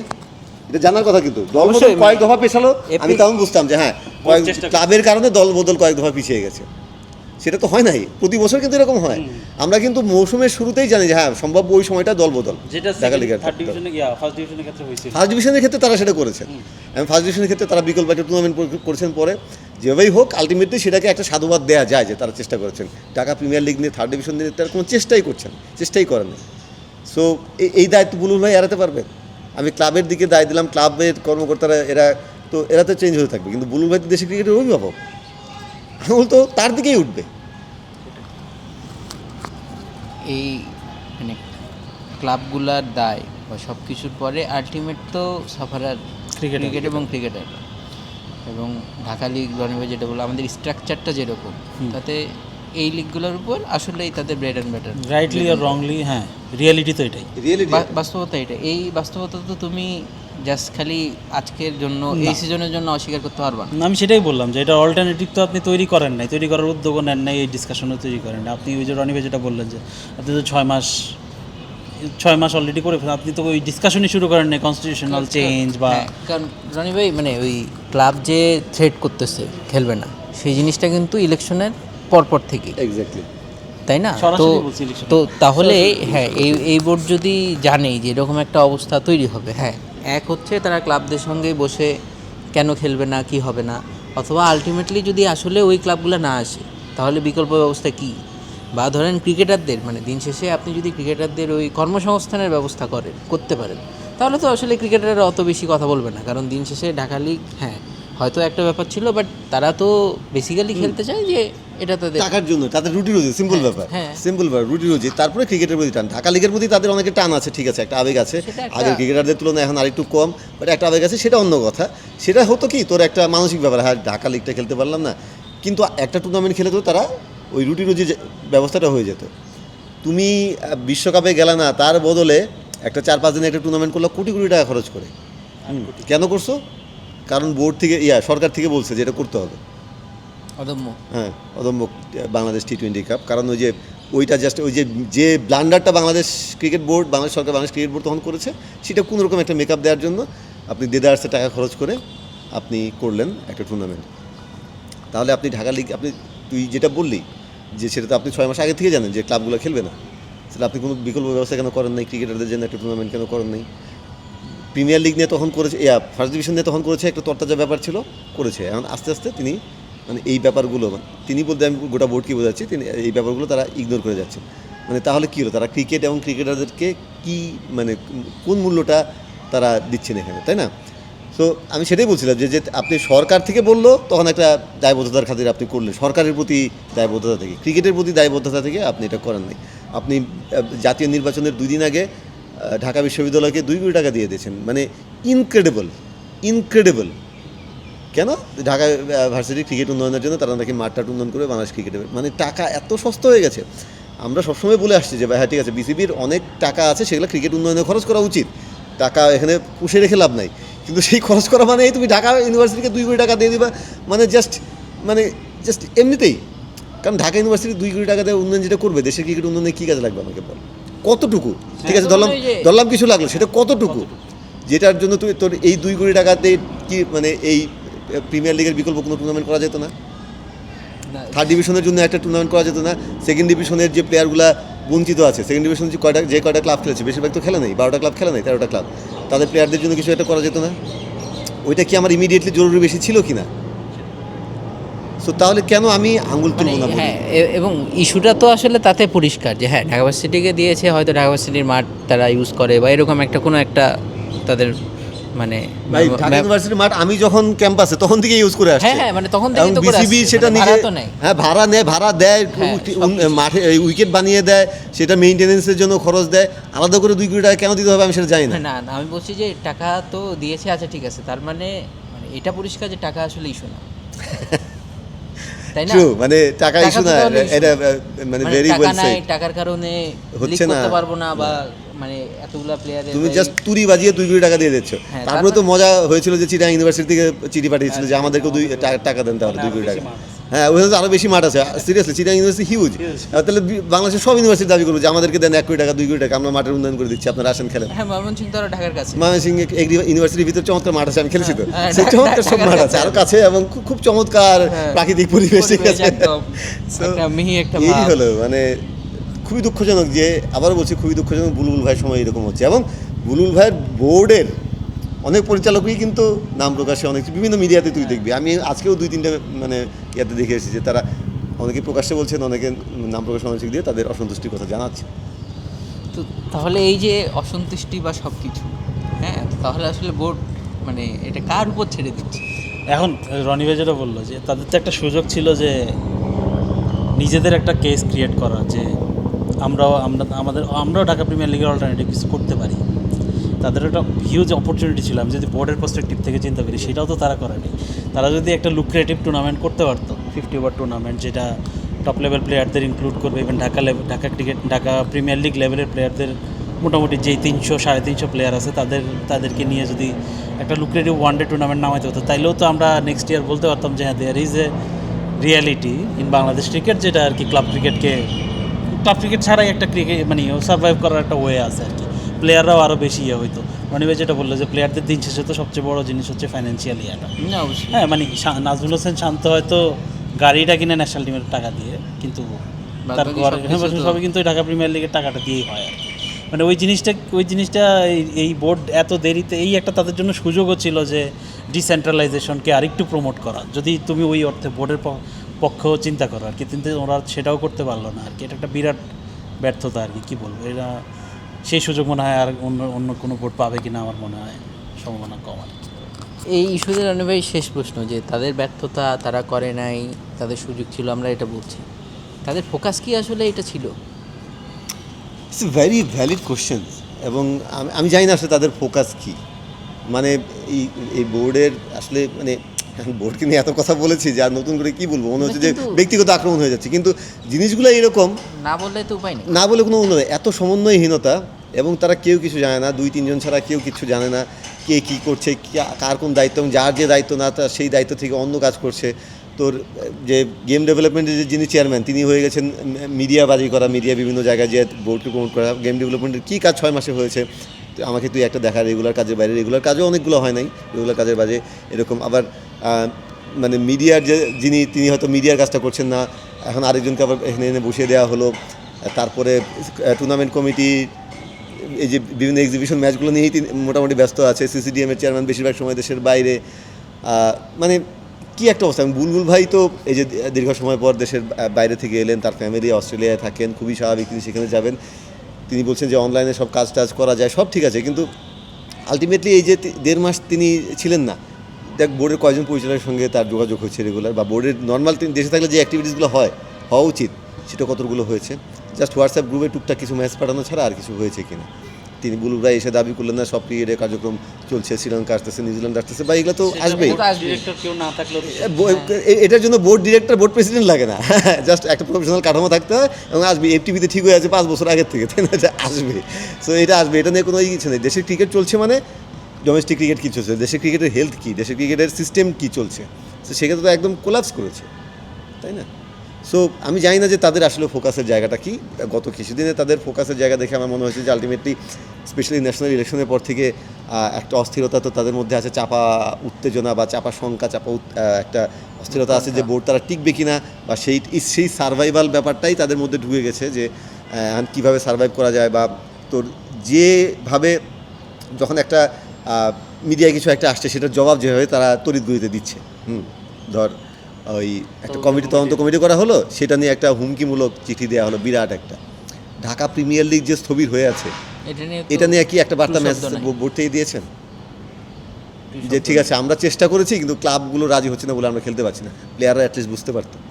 এটা জানার কথা, কিন্তু দল বদল কয়েক দফা পেছালো, আমি তখন বুঝতাম যে হ্যাঁ ক্লাবের কারণে দল বদল কয়েক দফা পিছিয়ে গেছে। সেটা তো হয় নাই, প্রতি বছর কিন্তু এরকম হয়। আমরা কিন্তু মৌসুমের শুরুতেই জানি যে হ্যাঁ সম্ভব ওই সময়টা দল বদল। ঢাকা লিগের ফার্স্ট ডিভিশনের ক্ষেত্রে তারা সেটা করেছেন, এবং ফার্স্ট ডিভিশনের ক্ষেত্রে তারা বিকল্প একটা টুর্নামেন্ট করেছেন পরে। যেভাবেই হোক আলটিমেটলি সেটাকে একটা সাধুবাদ দেওয়া যায় যে তারা চেষ্টা করেছেন। ঢাকা প্রিমিয়ার লিগ নিয়ে, থার্ড ডিভিশন নিয়ে তারা কোনো চেষ্টাই করেন। সো এই দায়িত্ব বুলবুল ভাই এড়াতে পারবে? আমি ক্লাবের দিকে দায় দিলাম, ক্লাবের কর্মকর্তারা এরা তো চেঞ্জ হতে থাকবে, কিন্তু বুলবুল ভাই তো দেশের ক্রিকেটের অভিভাবক, আঙুল তো তার দিকেই উঠবে। এই মানে ক্লাবগুলার দায় বা সব কিছুর পরে আলটিমেট তো সাফারার ক্রিকেট এবং ক্রিকেটার। এবং ঢাকা লিগ রনিভাই যেটা বললো, আমাদের স্ট্রাকচারটা যেরকম, তাতে এই লিগগুলোর উপর আসলেই তাদের ব্রেড অ্যান্ড ব্যাটার। রাইটলি আর রংলি, হ্যাঁ রিয়েলিটি তো এটাই, বাস্তবতা এটা। এই বাস্তবতা তো তুমি জাস্ট খালি আজকের জন্য এই সিজনের জন্য অস্বীকার করতে পারবা না। আমি সেটাই বললাম যে এটা অল্টারনেটিভ তো আপনি তৈরি করেন নাই, তৈরি করার উদ্যোগও নেন নাই, এই ডিসকাশনও তৈরি করেন না আপনি। ওই যে রনি ভাই যেটা বললেন যে আপনি তো 6 মাস অলরেডি করে ফেলেন, আপনি তো ওই ডিসকাশনই শুরু করেন নাই কনস্টিটিউশনাল চেঞ্জ বা হ্যাঁ, কারণ রনি ভাই মানে ওই ক্লাব যে থ্রেট করতেছে খেলবে না, সেই জিনিসটা কিন্তু ইলেকশনের পরপর থেকে, এক্স্যাক্টলি। তাই না? তো সরাসরি বলছি election। তো তাহলে হ্যাঁ, এই বোর্ড যদি জানেই যে এরকম একটা অবস্থা তৈরি হবে, হ্যাঁ, এক হচ্ছে তারা ক্লাবদের সঙ্গে বসে কেন খেলবে না, কি হবে না, অথবা আলটিমেটলি যদি আসলে ওই ক্লাবগুলো না আসে তাহলে বিকল্প ব্যবস্থা কী, বা ধরেন ক্রিকেটারদের মানে দিন শেষে আপনি যদি ক্রিকেটারদের ওই কর্মসংস্থানের ব্যবস্থা করতে পারেন, তাহলে তো আসলে ক্রিকেটাররা অত বেশি কথা বলবে না। কারণ দিন শেষে ঢাকা লিগ হ্যাঁ হয়তো একটা ব্যাপার ছিল, বাট তারা তো বেসিক্যালি খেলতে চায় যে এটা তাদের টাকার জন্য, তাদের রুটি রুজি, সিম্পল ব্যাপার, হ্যাঁ। সিম্পল ব্যাপার, রুটি রুজি। তারপরে ক্রিকেটের প্রতি টান, ঢাকা লিগের প্রতি তাদের অনেকে টান আছে, ঠিক আছে, একটা আবেগ আছে, সেটা একটা- আগের ক্রিকেটারদের তুলনায় এখন আরেকটু কম, বাট একটা আবেগ আছে, সেটা অন্য কথা। সেটা হতো কি তোর একটা মানসিক ব্যাপার, হ্যাঁ ঢাকা লিগটা খেলতে পারলাম না, কিন্তু একটা টুর্নামেন্ট খেলে তো তারা ওই রুটি রুজি ব্যবস্থাটা হয়ে যেত। তুমি বিশ্বকাপে গেলে না, তার বদলে একটা 4-5 দিনে একটা টুর্নামেন্ট করলে কোটি কোটি টাকা খরচ করে। কেন করছো? কারণ বোর্ড থেকে সরকার থেকে বলছে যে এটা করতে হবে। অদম্য। হ্যাঁ, অদম্য বাংলাদেশ টি-20 কাপ। কারণ ওই যে ওইটা জাস্ট ওই যে ব্লান্ডারটা বাংলাদেশ ক্রিকেট বোর্ড, বাংলাদেশ সরকার, বাংলাদেশ ক্রিকেট বোর্ড তখন করেছে, সেটা কোনো রকম একটা মেকআপ দেওয়ার জন্য আপনি দেদারসে টাকা খরচ করে আপনি করলেন একটা টুর্নামেন্ট। তাহলে আপনি ঢাকা লিগ, তুই যেটা বললি যে সেটা তো আপনি 6 মাস আগে থেকে জানেন যে ক্লাবগুলো খেলবে না, সেটা আপনি কোনো বিকল্প ব্যবস্থা কেন করেন নাই? ক্রিকেটারদের জন্য একটা টুর্নামেন্ট কেন করেন নাই? প্রিমিয়ার লিগ নিয়ে তখন করেছে, ফার্স্ট ডিভিশন নিয়ে তখন করেছে, একটা তরতাজা ব্যাপার ছিল, করেছে। এখন আস্তে আস্তে তিনি মানে এই ব্যাপারগুলো, তিনি বলতে আমি গোটা বোর্ডকে বোঝাচ্ছি, তিনি এই ব্যাপারগুলো তারা ইগনোর করে যাচ্ছেন। মানে তাহলে কী হলো? তারা ক্রিকেট এবং ক্রিকেটারদেরকে কি মানে কোন মূল্যটা তারা দিচ্ছেন এখানে, তাই না? সো আমি সেটাই বলছিলাম যে আপনি সরকার থেকে বললো তখন একটা দায়বদ্ধতার খাতিরে আপনি করলেন, সরকারের প্রতি দায়বদ্ধতা থেকে, ক্রিকেটের প্রতি দায়বদ্ধতা থেকে আপনি এটা করেন নাই। আপনি জাতীয় নির্বাচনের 2 দিন আগে ঢাকা বিশ্ববিদ্যালয়কে 2 কোটি টাকা দিয়ে দিয়েছেন, মানে ইনক্রেডিবল। কেন? ঢাকা ভার্সিটি ক্রিকেট উন্নয়নের জন্য তারা নাকি মাঠটা উন্নয়ন করে বাংলাদেশ ক্রিকেটের, মানে টাকা এত সস্তা হয়ে গেছে। আমরা সবসময় বলে আসছি যে ভাই হ্যাঁ ঠিক আছে, বিসিবির অনেক টাকা আছে, সেগুলো ক্রিকেট উন্নয়নে খরচ করা উচিত, টাকা এখানে পুষে রেখে লাভ নাই। কিন্তু সেই খরচ করা মানে তুমি ঢাকা ইউনিভার্সিটিকে 2 কোটি টাকা দিয়ে দিবা, মানে জাস্ট এমনিতেই। কারণ ঢাকা ইউনিভার্সিটি 2 কোটি টাকা দিয়ে উন্নয়ন যেটা করবে, দেশের ক্রিকেট উন্নয়নে কী কাজে লাগবে আমাকে বল? কতটুকু? ঠিক আছে, ধরলাম কিছু লাগলো, সেটা কতটুকু? যেটার জন্য তুই তোর এই 2 কোটি টাকাতে কি মানে এই প্রিমিয়ার লিগের বিকল্প কোনো টুর্নামেন্ট করা যেত না? থার্ড ডিভিশনের জন্য একটা টুর্নামেন্ট করা যেত না? সেকেন্ড ডিভিশনের যে প্লেয়ারগুলো বঞ্চিত আছে, সেকেন্ড ডিভিশনে যে কয়টা ক্লাব খেলেছে, বেশিরভাগ তো খেলে নেই, 12টা ক্লাব খেলে নেই, 13টা ক্লাব, তাদের প্লেয়ারদের জন্য কিছু একটা করা যেত না? ওইটা কি আমার ইমিডিয়েটলি জরুরি বেশি ছিল কি না? সো তাহলে কেন আমি আঙুল তুলব না? হ্যাঁ, এবং ইস্যুটা তো আসলে তাতে পরিষ্কার যে হ্যাঁ ঢাকা ভার্সিটিকে দিয়েছে, হয়তো ঢাকা ভার্সিটির মাঠ তারা ইউজ করে বা এরকম একটা কোনো একটা তাদের মানে ভাই ঢাকা ইউনিভার্সিটির মাঠ আমি যখন ক্যাম্পাসে তখন থেকে ইউজ করে আসছি। হ্যাঁ, মানে তখন থেকেই এবং তো করে বিসিবি আসছে, সেটা মানে নিজে ভাড়া তো নেয়। হ্যাঁ ভাড়া দেয়, হ্যাঁ, মাঠে উইকেট বানিয়ে দেয়, সেটা মেইনটেনেন্সের জন্য খরচ দেয়, আলাদা করে 2 কোটি টাকা কেন দিতে হবে আমি সেটা জানি না। না না, আমি বলছি যে টাকা তো দিয়েছে, আচ্ছা ঠিক আছে, তার মানে এটা পরিষ্কার যে টাকা আসলে ইস্যু না, তাই না? True, মানে টাকা টাকা ইস্যু তো না, তাহলে issue এটা না। মানে মানে ভেরি টাকা ওয়েল নাই, সেড। টাকার কারণে হচ্ছে লিগ করতে না। পারবো না, বা মানে এতগুলা প্লেয়ারের তুমি জাস্ট তুড়ি বাজিয়ে 2 কোটি টাকা দিয়ে দিচ্ছ। হ্যাঁ, তারপরে তো তারপর- মজা হয়েছিল যে চিটাগাং ইউনিভার্সিটি থেকে চিঠি পাঠিয়েছিল যে আমাদেরকেও টাকা দেন, তাহলে 2 কোটি টাকা। হ্যাঁ, ওখানে তো আরও বেশি মাঠ আছে, সিরিয়াসলি চিটাগাং ইউনিভার্সিটি হিউজ। তাহলে বাংলাদেশের সব ইউনিভার্সিটি দাবি করবো যে আমাদেরকে দেন 1 কোটি টাকা, 2 কোটি টাকা, আমরা মাঠের উন্নয়ন করে দিচ্ছি, আপনারা আসেন খেলেন। হ্যাঁ, ময়মনসিংহ তো আরো ঢাকার কাছে। ময়মনসিংহ ইউনিভার্সিটির ভিতরে চমৎকার মাঠ আছে, আমি খেলেছি তো, হ্যাঁ, সেই চমৎকার সব মাঠ আছে আরও কাছে, এবং খুব চমৎকার হ্যাঁ, প্রাকৃতিক পরিবেশ, ঠিক আছে। একদম So, একটা মিহি একটা এই ভাব। হলো মানে খুবই দুঃখজনক যে, আবারও বলছি খুবই দুঃখজনক, বুলবুল ভাইয়ের সময় এরকম হচ্ছে। এবং বুলবুল ভাইয়ের বোর্ডের অনেক পরিচালকই কিন্তু নাম প্রকাশে অনেক বিভিন্ন মিডিয়াতে তুই দেখবি, আমি আজকেও 2-3টা মানে ইয়াতে দেখে এসেছি যে তারা অনেকে প্রকাশ্যে বলছেন, অনেকে নাম প্রকাশ অনেক দিয়ে তাদের অসন্তুষ্টির কথা জানাচ্ছে। তো তাহলে এই যে অসন্তুষ্টি বা সব কিছু, হ্যাঁ, তাহলে আসলে বোর্ড মানে এটা কার উপর ছেড়ে দিচ্ছে? এখন রনি ভাই যেটা বললো যে তাদের তো একটা সুযোগ ছিল যে নিজেদের একটা কেস ক্রিয়েট করা, যে আমরাও ঢাকা প্রিমিয়ার লিগের অল্টারনেটিভ কিছু করতে পারি। তাদের একটা হিউজ অপরচুনিটি ছিল, আমি যদি বোর্ডের পার্সপেক্টিভ থেকে চিন্তা করি, সেটাও তো তারা করেনি। তারা যদি একটা লুক্রেটিভ টুর্নামেন্ট করতে পারতো, 50 ওভার টুর্নামেন্ট, যেটা টপ লেভেল প্লেয়ারদের ইনক্লুড করবে, ইভেন ঢাকা প্রিমিয়ার লিগ লেভেলের প্লেয়ারদের মোটামুটি যেই 300-350 প্লেয়ার আছে তাদেরকে নিয়ে যদি একটা লুক্রেটিভ ওয়ানডে টুর্নামেন্ট নামাইতে হতো, তাইলেও তো আমরা নেক্সট ইয়ার বলতে পারতাম যে হ্যাঁ there is a reality in Bangladesh cricket, যেটা আর কি ক্লাব ক্রিকেট ছাড়াই একটা ক্রিকেট মানে সার্ভাইভ করার একটা ওয়ে আছে আর কি। প্লেয়াররাও আরও বেশি হইতো। রনিভাই যেটা বললো যে প্লেয়ারদের দিন শেষে তো সবচেয়ে বড় জিনিস হচ্ছে ফাইন্যান্সিয়াল ইয়াটা। না অবশ্যই হ্যাঁ মানে নাজমুল হোসেন শান্ত হয়তো গাড়িটা কিনে ন্যাশনাল টিমের টাকা দিয়ে, কিন্তু তার বাদবাকি ঘরে সবকিছু তো- সবই কিন্তু ঢাকা প্রিমিয়ার লিগের টাকাটা দিয়েই হয় আর কি। মানে ওই জিনিসটা এই বোর্ড এত দেরিতে, এই একটা তাদের জন্য সুযোগও ছিল যে ডিসেন্ট্রালাইজেশনকে আরেকটু প্রমোট করা, যদি তুমি ওই অর্থে বোর্ডের পক্ষেও চিন্তা করো আর কি, কিন্তু ওরা সেটাও করতে পারলো না আর কি। এটা একটা বিরাট ব্যর্থতা আর কি, কী বলবো। এরা সেই সুযোগ মনে হয় আর অন্য কোনো বোর্ড পাবে কিনা আমার মনে হয় সম্ভাবনা কম আর কি। এই ইস্যুতে রনি ভাই শেষ প্রশ্ন, যে তাদের ব্যর্থতা, তারা করে নাই, তাদের সুযোগ ছিল, আমরা এটা বলছি, তাদের ফোকাস কি আসলে এটা ছিল? It's a very valid question, এবং আমি জানি না আসলে তাদের ফোকাস কী। মানে এই বোর্ডের আসলে মানে বোর্ডকে নিয়ে এত কথা বলেছি যে আর নতুন করে কী বলবো, মনে হচ্ছে যে কিন্তু- ব্যক্তিগত আক্রমণ হয়ে যাচ্ছে, কিন্তু জিনিসগুলো এরকম না বললে তো উপায় নেই। না বলে কোনো উন্নয়ন, এত সমন্বয়হীনতা, এবং তারা কেউ কিছু জানে না, 2-3 জন ছাড়া কেউ কিছু জানে না কে কী করছে, কার কোন দায়িত্ব, এবং যার যে দায়িত্ব না তার সেই দায়িত্ব থেকে অন্য কাজ করছে। তোর যে গেম ডেভেলপমেন্টের যিনি চেয়ারম্যান, তিনি হয়ে গেছেন মিডিয়া বাজি করা, মিডিয়া বিভিন্ন জায়গায় যে বোর্ডকে প্রমোট করা। গেম ডেভেলপমেন্টের কী কাজ 6 মাসে হয়েছে তো আমাকে তুই একটা দেখা, রেগুলার কাজের বাইরে, রেগুলার কাজও অনেকগুলো হয় নাই, রেগুলার কাজের বাইরে এরকম। আবার মানে মিডিয়ার তিনি হয়তো মিডিয়ার কাজটা করছেন না, এখন আরেকজনকে আবার এখানে এনে বসিয়ে দেওয়া হলো। তারপরে টুর্নামেন্ট কমিটি এই যে বিভিন্ন এক্সিবিশন ম্যাচগুলো নিয়েই তিনি মোটামুটি ব্যস্ত আছে। সিসিডিএমের চেয়ারম্যান বেশিরভাগ সময় দেশের বাইরে। মানে কী একটা অবস্থা। বুলবুল ভাই তো এই যে দীর্ঘ সময় পর দেশের বাইরে থেকে এলেন, তার ফ্যামিলি অস্ট্রেলিয়ায় থাকেন, খুবই স্বাভাবিক তিনি সেখানে যাবেন। তিনি বলছেন যে অনলাইনে সব কাজ টাজ করা যায়, সব ঠিক আছে, কিন্তু আলটিমেটলি এই যে 1.5 মাস তিনি ছিলেন না, দেখ বোর্ডের কয়েকজন পরিচালকের সঙ্গে তার যোগাযোগ হচ্ছে রেগুলার, বা বোর্ডের নর্মাল তিনি দেশে থাকলে যে অ্যাক্টিভিটিসগুলো হওয়া উচিত সেটা কতগুলো হয়েছে? জাস্ট হোয়াটসঅ্যাপ গ্রুপে টুকটাক কিছু মেসেজ পাঠানো ছাড়া আর কিছু হয়েছে কিনা? তিনি বুলবুল ভাই এসে দাবি করলেন না সব ক্রিকেটের কার্যক্রম চলছে, শ্রীলঙ্কা আসতেছে, নিউজিল্যান্ড আসতেছে, বা এগুলো তো আসবেই। তো আসবেই। ডিরেক্টর কেউ না থাকলেও এটার জন্য বোর্ড ডিরেক্টর, বোর্ড প্রেসিডেন্ট লাগে না, জাস্ট একটা প্রফেশনাল কাঠামো থাকতে হয়, এবং আসবে। এফটিভিতে ঠিক হয়ে আছে 5 বছর আগের থেকে, তাই না? এটা আসবে, সো এটা আসবে, এটা নিয়ে কোনো কিছু নেই। দেশের ক্রিকেট চলছে মানে ডোমেস্টিক ক্রিকেট কী চলছে, দেশের ক্রিকেটের হেলথ কী, দেশের ক্রিকেটের সিস্টেম কী চলছে, তো সেক্ষেত্রে তো একদম কোলাপস করেছে, তাই না? সো আমি জানি না যে তাদের আসলে ফোকাসের জায়গাটা কি। গত কিছুদিনে তাদের ফোকাসের জায়গা দেখে আমার মনে হয়েছে যে আলটিমেটলি স্পেশালি ন্যাশনাল ইলেকশনের পর থেকে একটা অস্থিরতা তো তাদের মধ্যে আছে, চাপা উত্তেজনা বা চাপা শঙ্কা, একটা অস্থিরতা আছে যে বোর্ড তারা টিকবে কিনা, বা সেই সার্ভাইভাল ব্যাপারটাই তাদের মধ্যে ঢুকে গেছে, যে কীভাবে সার্ভাইভ করা যায়, বা তোর যেভাবে যখন একটা মিডিয়ায় কিছু একটা আসছে সেটার জবাব যেভাবে তারা তড়িৎ গতিতে দিচ্ছে। ধর ওই একটা তদন্ত কমিটি করা হলো, সেটা নিয়ে একটা হুমকিমূলক চিঠি দেওয়া হলো বিরাট একটা। ঢাকা প্রিমিয়ার লিগ যে স্থবির হয়ে আছে, এটা নিয়ে কি একটা বার্তা মেসেজ বোর্ড থেকে দিয়েছেন যে ঠিক আছে আমরা চেষ্টা করেছি, কিন্তু ক্লাবগুলো রাজি হচ্ছে না বলে আমরা খেলতে পারছি না? প্লেয়াররা অ্যাটলিস্ট বুঝতে পারতাম,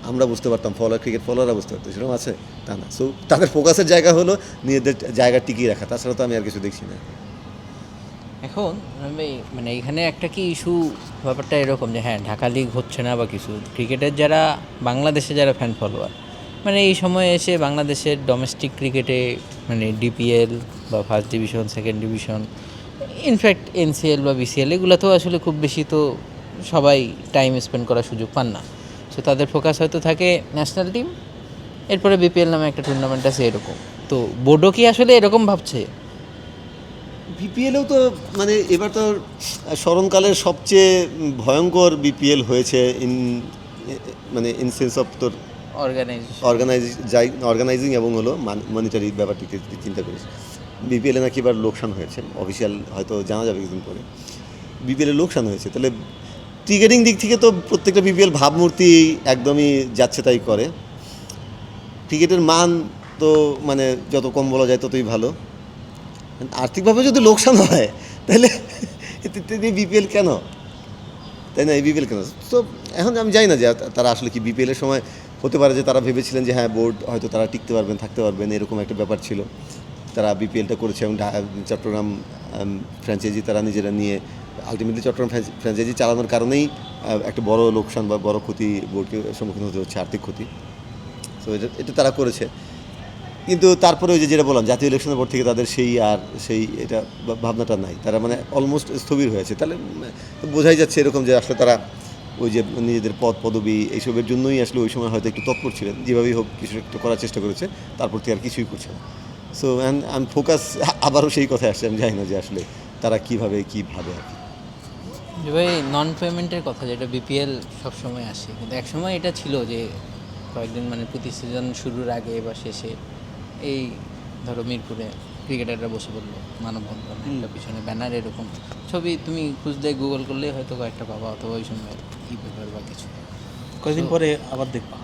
আমরা বুঝতে পারতাম, ক্রিকেট ফলোয়াররা বুঝতে পারতো, সেরকম আছে তা না। সো তাদের ফোকাসের জায়গা হলো নিজেদের জায়গা টিকিয়ে রাখা, তাছাড়া তো আমি আর কিছু দেখছি না। এখন মানে এখানে একটা কি ইস্যু, ব্যাপারটা এরকম যে হ্যাঁ ঢাকা লিগ হচ্ছে না বা কিছু, ক্রিকেটের যারা বাংলাদেশে যারা ফ্যান ফলোয়ার, মানে এই সময়ে এসে বাংলাদেশের ডোমেস্টিক ক্রিকেটে মানে ডিপিএল বা first division, second division, in fact NCL বা বিসিএল, এগুলো তো আসলে খুব বেশি তো সবাই টাইম স্পেন্ড করার সুযোগ পান না। সো তাদের ফোকাস হয়তো থাকে ন্যাশনাল টিম, এরপরে বিপিএল নামে একটা টুর্নামেন্ট আছে এরকম। তো বোর্ডও কি আসলে এরকম ভাবছে? বিপিএলেও তো মানে এবার তো স্মরণকালের সবচেয়ে ভয়ঙ্কর বিপিএল হয়েছে মানে ইন সেন্স অফ তোর অর্গানাইজিং এবং হলো মনিটারি ব্যাপারটিকে চিন্তা করিস। বিপিএলে নাকি এবার লোকসান হয়েছে, অফিসিয়াল হয়তো জানা যাবে কিছুদিন পরে। বিপিএলে লোকসান হয়েছে, তাহলে ক্রিকেটিং দিক থেকে তো প্রত্যেকটা বিপিএল ভাবমূর্তি একদমই যাচ্ছে তাই করে। ক্রিকেটের মান তো মানে যত কম বলা যায় ততই ভালো। আর্থিকভাবে যদি লোকসান হয় তাহলে বিপিএল কেন, তাই না? এই বিপিএল কেন? তো এখন আমি জানি না যে তারা আসলে কি বিপিএলের সময় হতে পারে যে তারা ভেবেছিলেন যে হ্যাঁ বোর্ড হয়তো তারা টিকতে পারবেন, থাকতে পারবেন, এরকম একটা ব্যাপার ছিল। তারা বিপিএলটা করেছে এবং চট্টগ্রাম ফ্র্যাঞ্চাইজি তারা নিজেরা নিয়ে আলটিমেটলি চট্টগ্রাম ফ্র্যাঞ্চাইজি চালানোর কারণেই একটা বড় লোকসান বা বড় ক্ষতি বোর্ডকে সম্মুখীন হতে হচ্ছে, আর্থিক ক্ষতি। সো এটা তারা করেছে। কিন্তু তারপরে ওই যে যেটা বললাম জাতীয় ইলেকশনের পর থেকে তাদের সেই এটা ভাবনাটা নাই, তারা মানে অলমোস্ট স্থবির হয়েছে। তাহলে বোঝাই যাচ্ছে এরকম যে আসলে তারা ওই যে নিজেদের পদবি এইসবের জন্যই আসলে ওই সময় হয়তো একটু তৎপর ছিলেন, যেভাবেই হোক কিছু একটা করার চেষ্টা করেছে, তারপর থেকে আর কিছুই করছে না। সো আমি ফোকাস আবারও সেই কথায় আসছে, আমি জানি না যে আসলে তারা কী ভাবে আর কি। যে ভাই নন পেমেন্টের কথা, যেটা বিপিএল সবসময় আসে, কিন্তু একসময় এটা ছিল যে কয়েকদিন মানে প্রতি সিজন শুরুর আগে বা শেষে এই ধরো মিরপুরে ক্রিকেটাররা বসে পড়লো মানববন্ধন, একটা পিছনে ব্যানার, এরকম ছবি তুমি খুঁজলে গুগল করলেই হয়তো কয়েকটা পাবা, অথবা ওই সময় ই পেপার বা কিছু। কয়েকদিন পরে আবার দেখবা।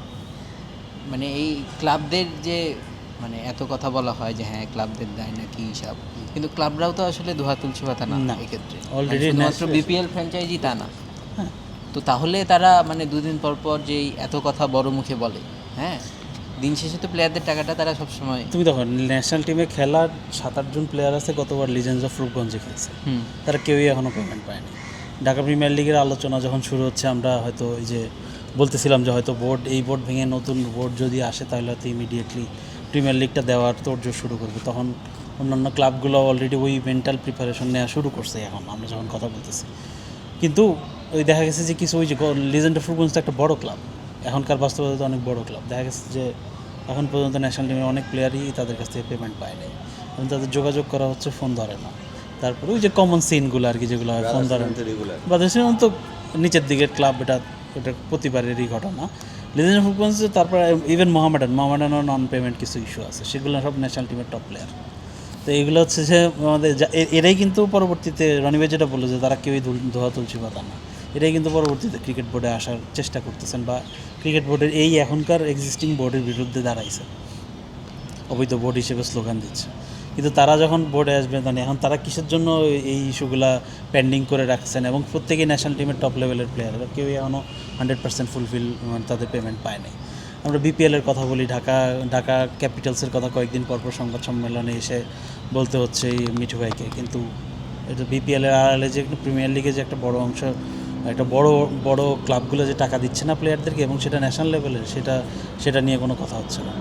মানে এই ক্লাবদের যে মানে এত কথা বলা হয় যে হ্যাঁ ক্লাবদের দায় নাকি হিসাব, কিন্তু ক্লাবরাও তো আসলে দোহা তুলছি পাতা না না। এক্ষেত্রে, Already শুধুমাত্র national- বিপিএল ফ্র্যাঞ্চাইজি তা না। হ্যাঁ। তো তাহলে তারা মানে দুদিন পর পর যেই এত কথা বড় মুখে বলে, হ্যাঁ দিন শেষে তো প্লেয়ারদের টাকাটা তারা সবসময় তুমি দেখো ন্যাশনাল টিমে খেলার 7-8 জন প্লেয়ার আছে গতবার লিজেন্ডস অফ রূপগঞ্জে খেলছে, তারা কেউই এখনও পেমেন্ট পায়নি। ঢাকা প্রিমিয়ার লিগের আলোচনা যখন শুরু হচ্ছে, আমরা হয়তো এই যে বলতেছিলাম যে হয়তো এই বোর্ড ভেঙে নতুন বোর্ড যদি আসে তাহলে হয়তো ইমিডিয়েটলি প্রিমিয়ার লিগটা দেওয়ার তোড়জোড় শুরু করবে, তখন অন্যান্য ক্লাবগুলো অলরেডি ওই মেন্টাল প্রিপারেশন নেওয়া শুরু করছে এখন আমরা যখন কথা বলতেছি। কিন্তু ওই দেখা গেছে যে কিছু ওই যে লিজেন্ড অফ রূপগঞ্জটা একটা বড় ক্লাব, এখনকার বাস্তবতা অনেক বড় ক্লাব, দেখা গেছে যে এখন পর্যন্ত ন্যাশনাল টিমের অনেক প্লেয়ারই তাদের কাছ থেকে পেমেন্ট পায় নাই, এবং তাদের যোগাযোগ করা হচ্ছে, ফোন ধরে না। তারপরে ওই যে কমন সিনগুলো আর কি, যেগুলো হয় ফোন ধরে না, বাজার তো নিচের দিকের ক্লাব, এটা প্রতিবারেরই ঘটনা। লিজেন্ড অফ রূপগঞ্জ, তারপরে ইভেন মোহামেডানও নন পেমেন্ট কিছু ইস্যু আছে, সেগুলো সব ন্যাশনাল টিমের টপ প্লেয়ার। তো এইগুলো হচ্ছে যে আমাদের এরাই কিন্তু পরবর্তীতে রনি ভাই যেটা বললো যে তারা কেউই ধোয়া তুলছি পাতা না, এটাই কিন্তু পরবর্তীতে ক্রিকেট বোর্ডে আসার চেষ্টা করতেছেন, বা ক্রিকেট বোর্ডের এই এখনকার এক্সিস্টিং বোর্ডের বিরুদ্ধে দাঁড়াইছে, অবৈধ বোর্ড হিসেবে স্লোগান দিচ্ছে। কিন্তু তারা যখন বোর্ডে আসবে, মানে এখন তারা কিসের জন্য এই ইস্যুগুলা পেন্ডিং করে রাখছেন, এবং প্রত্যেকেই ন্যাশনাল টিমের টপ লেভেলের প্লেয়ার, কেউই এখনও 100% ফুলফিল তাদের পেমেন্ট পায় নাই। আমরা বিপিএলের কথা বলি, ঢাকা ক্যাপিটালসের কথা কয়েকদিন পরপর সংবাদ সম্মেলনে এসে বলতে হচ্ছে এই মিঠু ভাইকে, কিন্তু এটা বিপিএলের আড়ালে যে প্রিমিয়ার লিগে যে একটা বড় অংশ, একটা বড় ক্লাবগুলো যে টাকা দিচ্ছে না প্লেয়ারদেরকে, এবং সেটা ন্যাশনাল লেভেলের, সেটা নিয়ে কোনো কথা হচ্ছে না।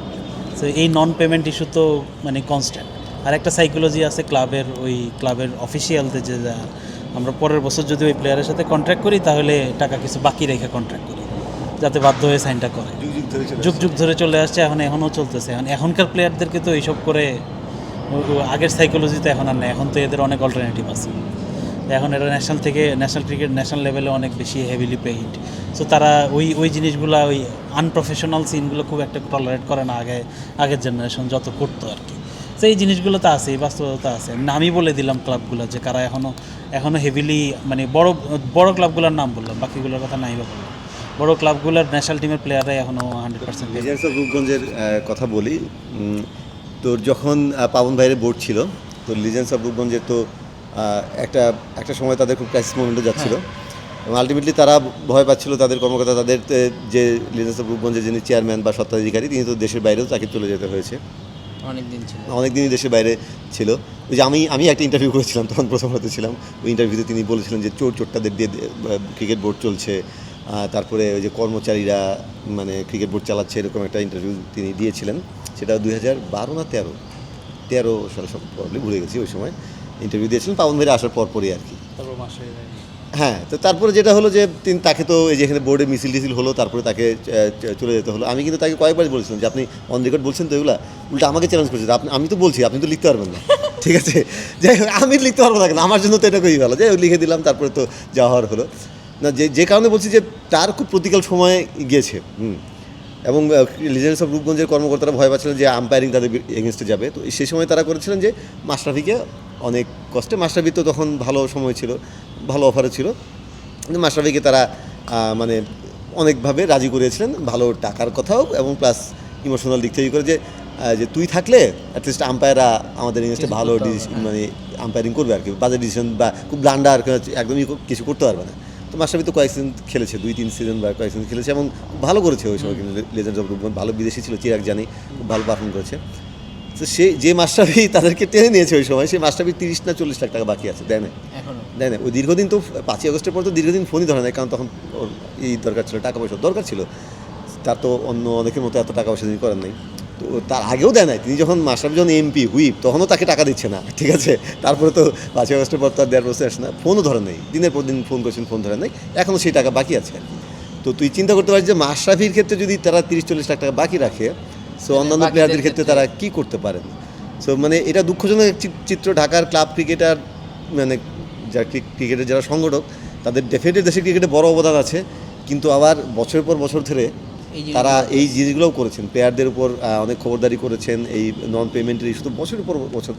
তো এই নন পেমেন্ট ইস্যু তো মানে কনস্ট্যান্ট। আর একটা সাইকোলজি আছে ক্লাবের অফিসিয়ালদের, যে আমরা পরের বছর যদি ওই প্লেয়ারের সাথে কন্ট্রাক্ট করি তাহলে টাকা কিছু বাকি রেখে কন্ট্রাক্ট করি, যাতে বাধ্য হয়ে সাইনটা করে। যুগ ধরে চলে আসছে, এখনও চলতেছে। এখনকার প্লেয়ারদেরকে তো এইসব করে আগের সাইকোলজি তো এখন আর নেই, এখন তো এদের অনেক অল্টারনেটিভ আছে। এখন এরা ন্যাশনাল লেভেলে অনেক বেশি হেভিলি পেইড, সো তারা ওই জিনিসগুলো, ওই আনপ্রফেশনাল সিনগুলো খুব একটা টলারেট করে না আগের জেনারেশন যত করতো আর কি। তো এই জিনিসগুলো তো আছে, এই বাস্তবতা আছে। আমি বলে দিলাম ক্লাবগুলো যে কারা এখনও হেভিলি, মানে বড় ক্লাবগুলোর নাম বললাম, বাকিগুলোর কথা নাই বা বললাম। বড় ক্লাবগুলোর ন্যাশনাল টিমের প্লেয়াররাই এখনও 100%। লিজেন্ডস অফ রূপগঞ্জের কথা বলি, তোর যখন পাবন ভাইয়ের বোর্ড ছিল, তো লিজেন্ডস অফ রূপগঞ্জের তো একটা সময় তাদের খুব ক্রাইসিস মোমেন্টে যাচ্ছিল, এবং আলটিমেটলি তারা ভয় পাচ্ছিল, তাদের কর্মকর্তা, তাদের যে লিজেন্ডস অফ রূপগঞ্জের যিনি চেয়ারম্যান বা স্বত্বাধিকারী, তিনি তো দেশের বাইরেও তাকে চলে যেতে হয়েছে, অনেক দিনই দেশের বাইরে ছিল। ওই যে আমি একটা ইন্টারভিউ করেছিলাম, তখন প্রথম হতে ছিলাম, ওই ইন্টারভিউতে তিনি বলেছিলেন যে চোরটাদের দিয়ে ক্রিকেট বোর্ড চলছে, তারপরে ওই যে কর্মচারীরা মানে ক্রিকেট বোর্ড চালাচ্ছে, এরকম একটা ইন্টারভিউ তিনি দিয়েছিলেন। সেটা 2012 না 13 সালে, সব প্রবলেম ভুলে গেছি, ওই সময় ইন্টারভিউ দিয়েছিলেন পাবন ভাইরা আসার পরপরই আর কি। হ্যাঁ, তো তারপরে যেটা হলো যে তাকে তো এই যেখানে বোর্ডে মিছিল হলো, তারপরে তাকে চলে যেতে হলো। আমি কিন্তু তাকে কয়েকবার বলেছিলাম যে আপনি অন রেকর্ড বলছেন তো এগুলো, উল্টা আমাকে চ্যালেঞ্জ করেছেন, আমি তো বলছি আপনি তো লিখতে পারবেন না, ঠিক আছে, যাই হোক আমি লিখতে পারবো না, আমার জন্য তো এটা খুবই ভালো, যাই হোক লিখে দিলাম, তারপরে তো যাওয়া হওয়ার হলো না। যে কারণে বলছি যে তার খুব প্রতিকাল সময় গিয়েছে, এবং লিজেন্ডস অফ রূপগঞ্জের কর্মকর্তারা ভয় পাচ্ছিলেন যে আম্পায়ারিং তাদের এগেনস্টে যাবে। তো সেই সময় তারা করেছিলেন যে মাশরাফিকে অনেক কষ্টে, মাশরাফি তো তখন ভালো সময় ছিল, ভালো অফারে ছিল, কিন্তু মাশরাফিকে তারা মানে অনেকভাবে রাজি করিয়েছিলেন, ভালো টাকার কথাও, এবং প্লাস ইমোশনাল দিক থেকে করে যে তুই থাকলে অ্যাটলিস্ট আম্পায়াররা আমাদের এগেনস্টে ভালো মানে আম্পায়ারিং করবে আর কি, বাজে ডিসিশন বা খুব ব্লান্ডার একদমই কিছু করতে পারবে না। তো মাশরাফি তো কয়েক সিজন খেলেছে, 2-3 সিজন বা কয়েক সিজন খেলেছে, এবং খুব ভালো করেছে ওই সময়, কিন্তু লিজেন্ডস অফ রূপগঞ্জ ভালো বিদেশি ছিল, চিরাগ জানি, খুব ভালো পারফর্ম করেছে। তো যে মাশরাফি তাদেরকে টেনে নিয়েছে ওই সময়, সেই মাশরাফি 30 না 40 লাখ টাকা বাকি আছে, দেয় না। ওই দীর্ঘদিন তো 5ই আগস্টের পর তো দীর্ঘদিন ফোনই ধরে নেয়, কারণ তখন ওর এই দরকার ছিল, টাকা পয়সা দরকার ছিল, তার তো অন্য অনেকের মতো এত টাকা পয়সা তিনি করেন নাই। তো তার আগেও দেয় নাই, তিনি যখন মাশরাফি যখন এমপি হুইপ তখনও তাকে টাকা দিচ্ছে না, ঠিক আছে। তারপরে তো 5ই আগস্টের পর তো আর দেওয়ার প্রশ্ন আসে না, ফোনও ধরে নেই, দিনের পর দিন ফোন করছেন, ফোন ধরে নেই, এখনও সেই টাকা বাকি আছে আর কি। তো তুই চিন্তা করতে পারিস যে মাশরাফির ক্ষেত্রে যদি তারা 30-40 লাখ টাকা বাকি রাখে, সো অন্যান্য বাকিদের প্লেয়ারদের ক্ষেত্রে ক্ষেত্রে- তারা কি করতে পারেন। সো মানে এটা দুঃখজনক এক চিত্র। ঢাকার ক্লাব ক্রিকেটার মানে যারা ক্রিকেটের যারা সংগঠক, তাদের ডেফিনেটলি দেশের ক্রিকেটে বড় অবদান আছে, কিন্তু আবার বছরের পর বছর ধরে এই জিনিসগুলো তারা এই জিনিসগুলোও করেছেন, প্লেয়ারদের উপর অনেক খবরদারি করেছেন, এই নন পেমেন্টের ইস্যু তো বছরের পর বছর,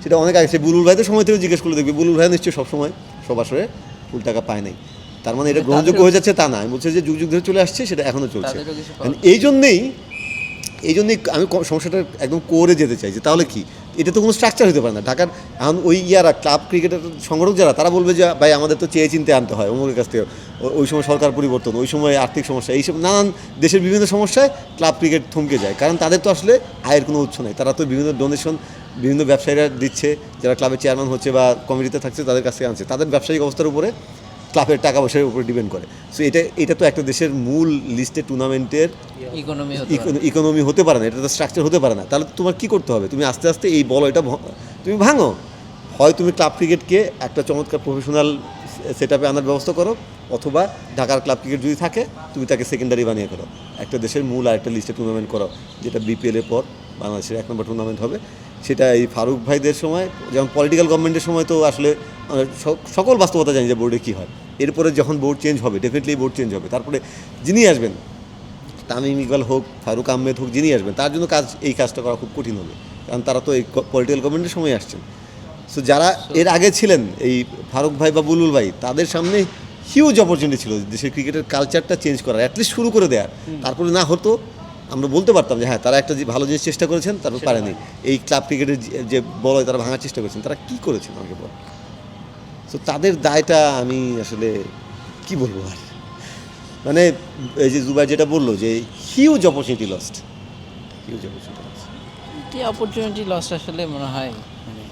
সেটা অনেক আগে। সে বুলুল ভাইদের সময় থেকে জিজ্ঞেস করলে দেখবি বুলুল ভাই নিশ্চয়ই সবসময় সব আসরে ফুল টাকা পায় নাই। তার মানে এটা গ্রহণযোগ্য হয়ে যাচ্ছে তা না, আমি বলছি যে যুগ যুগ ধরে চলে আসছে, সেটা এখনও চলছে। তাদেরও কিছু And এই জন্যেই আমি সমস্যাটা একদম কোরে যেতে চাই যে তাহলে কি, এটা তো কোনো স্ট্রাকচার হতে পারে না। ঢাকার এখন ওই ইয়ারা ক্লাব ক্রিকেটের সংগঠক যারা, তারা বলবে যে ভাই আমাদের তো চেয়ে চিনতে আনতে হয় অমুকের কাছ থেকে, ওই সময় সরকার পরিবর্তন, ওই সময় আর্থিক সমস্যা, এইসব নানান দেশের বিভিন্ন সমস্যায় ক্লাব ক্রিকেট থমকে যায়, কারণ তাদের তো আসলে আয়ের কোনো উৎস নেই। তারা তো বিভিন্ন ডোনেশন বিভিন্ন ব্যবসায়ীরা দিচ্ছে, যারা ক্লাবের চেয়ারম্যান হচ্ছে বা কমিটিতে থাকছে, তাদের কাছ থেকে আনছে, তাদের ব্যবসায়িক অবস্থার উপরে ক্লাবের টাকা পয়সার উপরে ডিপেন্ড করে। সো এটা তো একটা দেশের মূল লিস্টে টুর্নামেন্টের ইকোনমি হতে পারে না, এটা তো স্ট্রাকচার হতে পারে না। তাহলে তোমার কি করতে হবে, তুমি আস্তে আস্তে এই এটা তুমি ভাঙো, হয় তুমি ক্লাব ক্রিকেটকে একটা চমৎকার প্রফেশনাল সেট আপে আনার ব্যবস্থা করো, অথবা ঢাকার ক্লাব ক্রিকেট যদি থাকে তুমি তাকে সেকেন্ডারি বানিয়ে করো, একটা দেশের মূল আর একটা লিস্টে টুর্নামেন্ট করো, যেটা বিপিএলের পর বাংলাদেশের 1 নম্বর টুর্নামেন্ট হবে। সেটা এই ফারুক ভাইদের সময়, যেমন পলিটিক্যাল গভর্নমেন্টের সময় তো আসলে সকল বাস্তবতা জানি যে বোর্ডে কী হয়। এরপরে যখন বোর্ড চেঞ্জ হবে, ডেফিনেটলি বোর্ড চেঞ্জ হবে, তারপরে যিনি আসবেন, তামিম ইকবাল হোক, ফারুক আহমেদ হোক, যিনি আসবেন, তার জন্য এই কাজটা করা খুব কঠিন হবে, কারণ তারা তো এই পলিটিক্যাল গভর্নমেন্টের সময় আসছেন। সো যারা এর আগে ছিলেন, এই ফারুক ভাই বা বুলুল ভাই, তাদের সামনে হিউজ অপরচুনিটি ছিল দেশের ক্রিকেটের কালচারটা চেঞ্জ করার, অ্যাটলিস্ট শুরু করে দেওয়ার। তারপরে না হতো, আমরা বলতে পারতাম যে হ্যাঁ তারা একটা ভালো জিনিস চেষ্টা করেছেন, তারপর পারেনি। এই ক্লাব ক্রিকেটের যে বল তারা ভাঙার চেষ্টা করেছেন, তারা কী করেছেন আমাকে বল। সো তাদের দায়টা আমি আসলে কি বলবো আর, মানে এই যে জুবাই যেটা বললো যে huge opportunity lost, huge opportunity lost. কি অপরচুনিটি লস আসলে মনে হয় মানে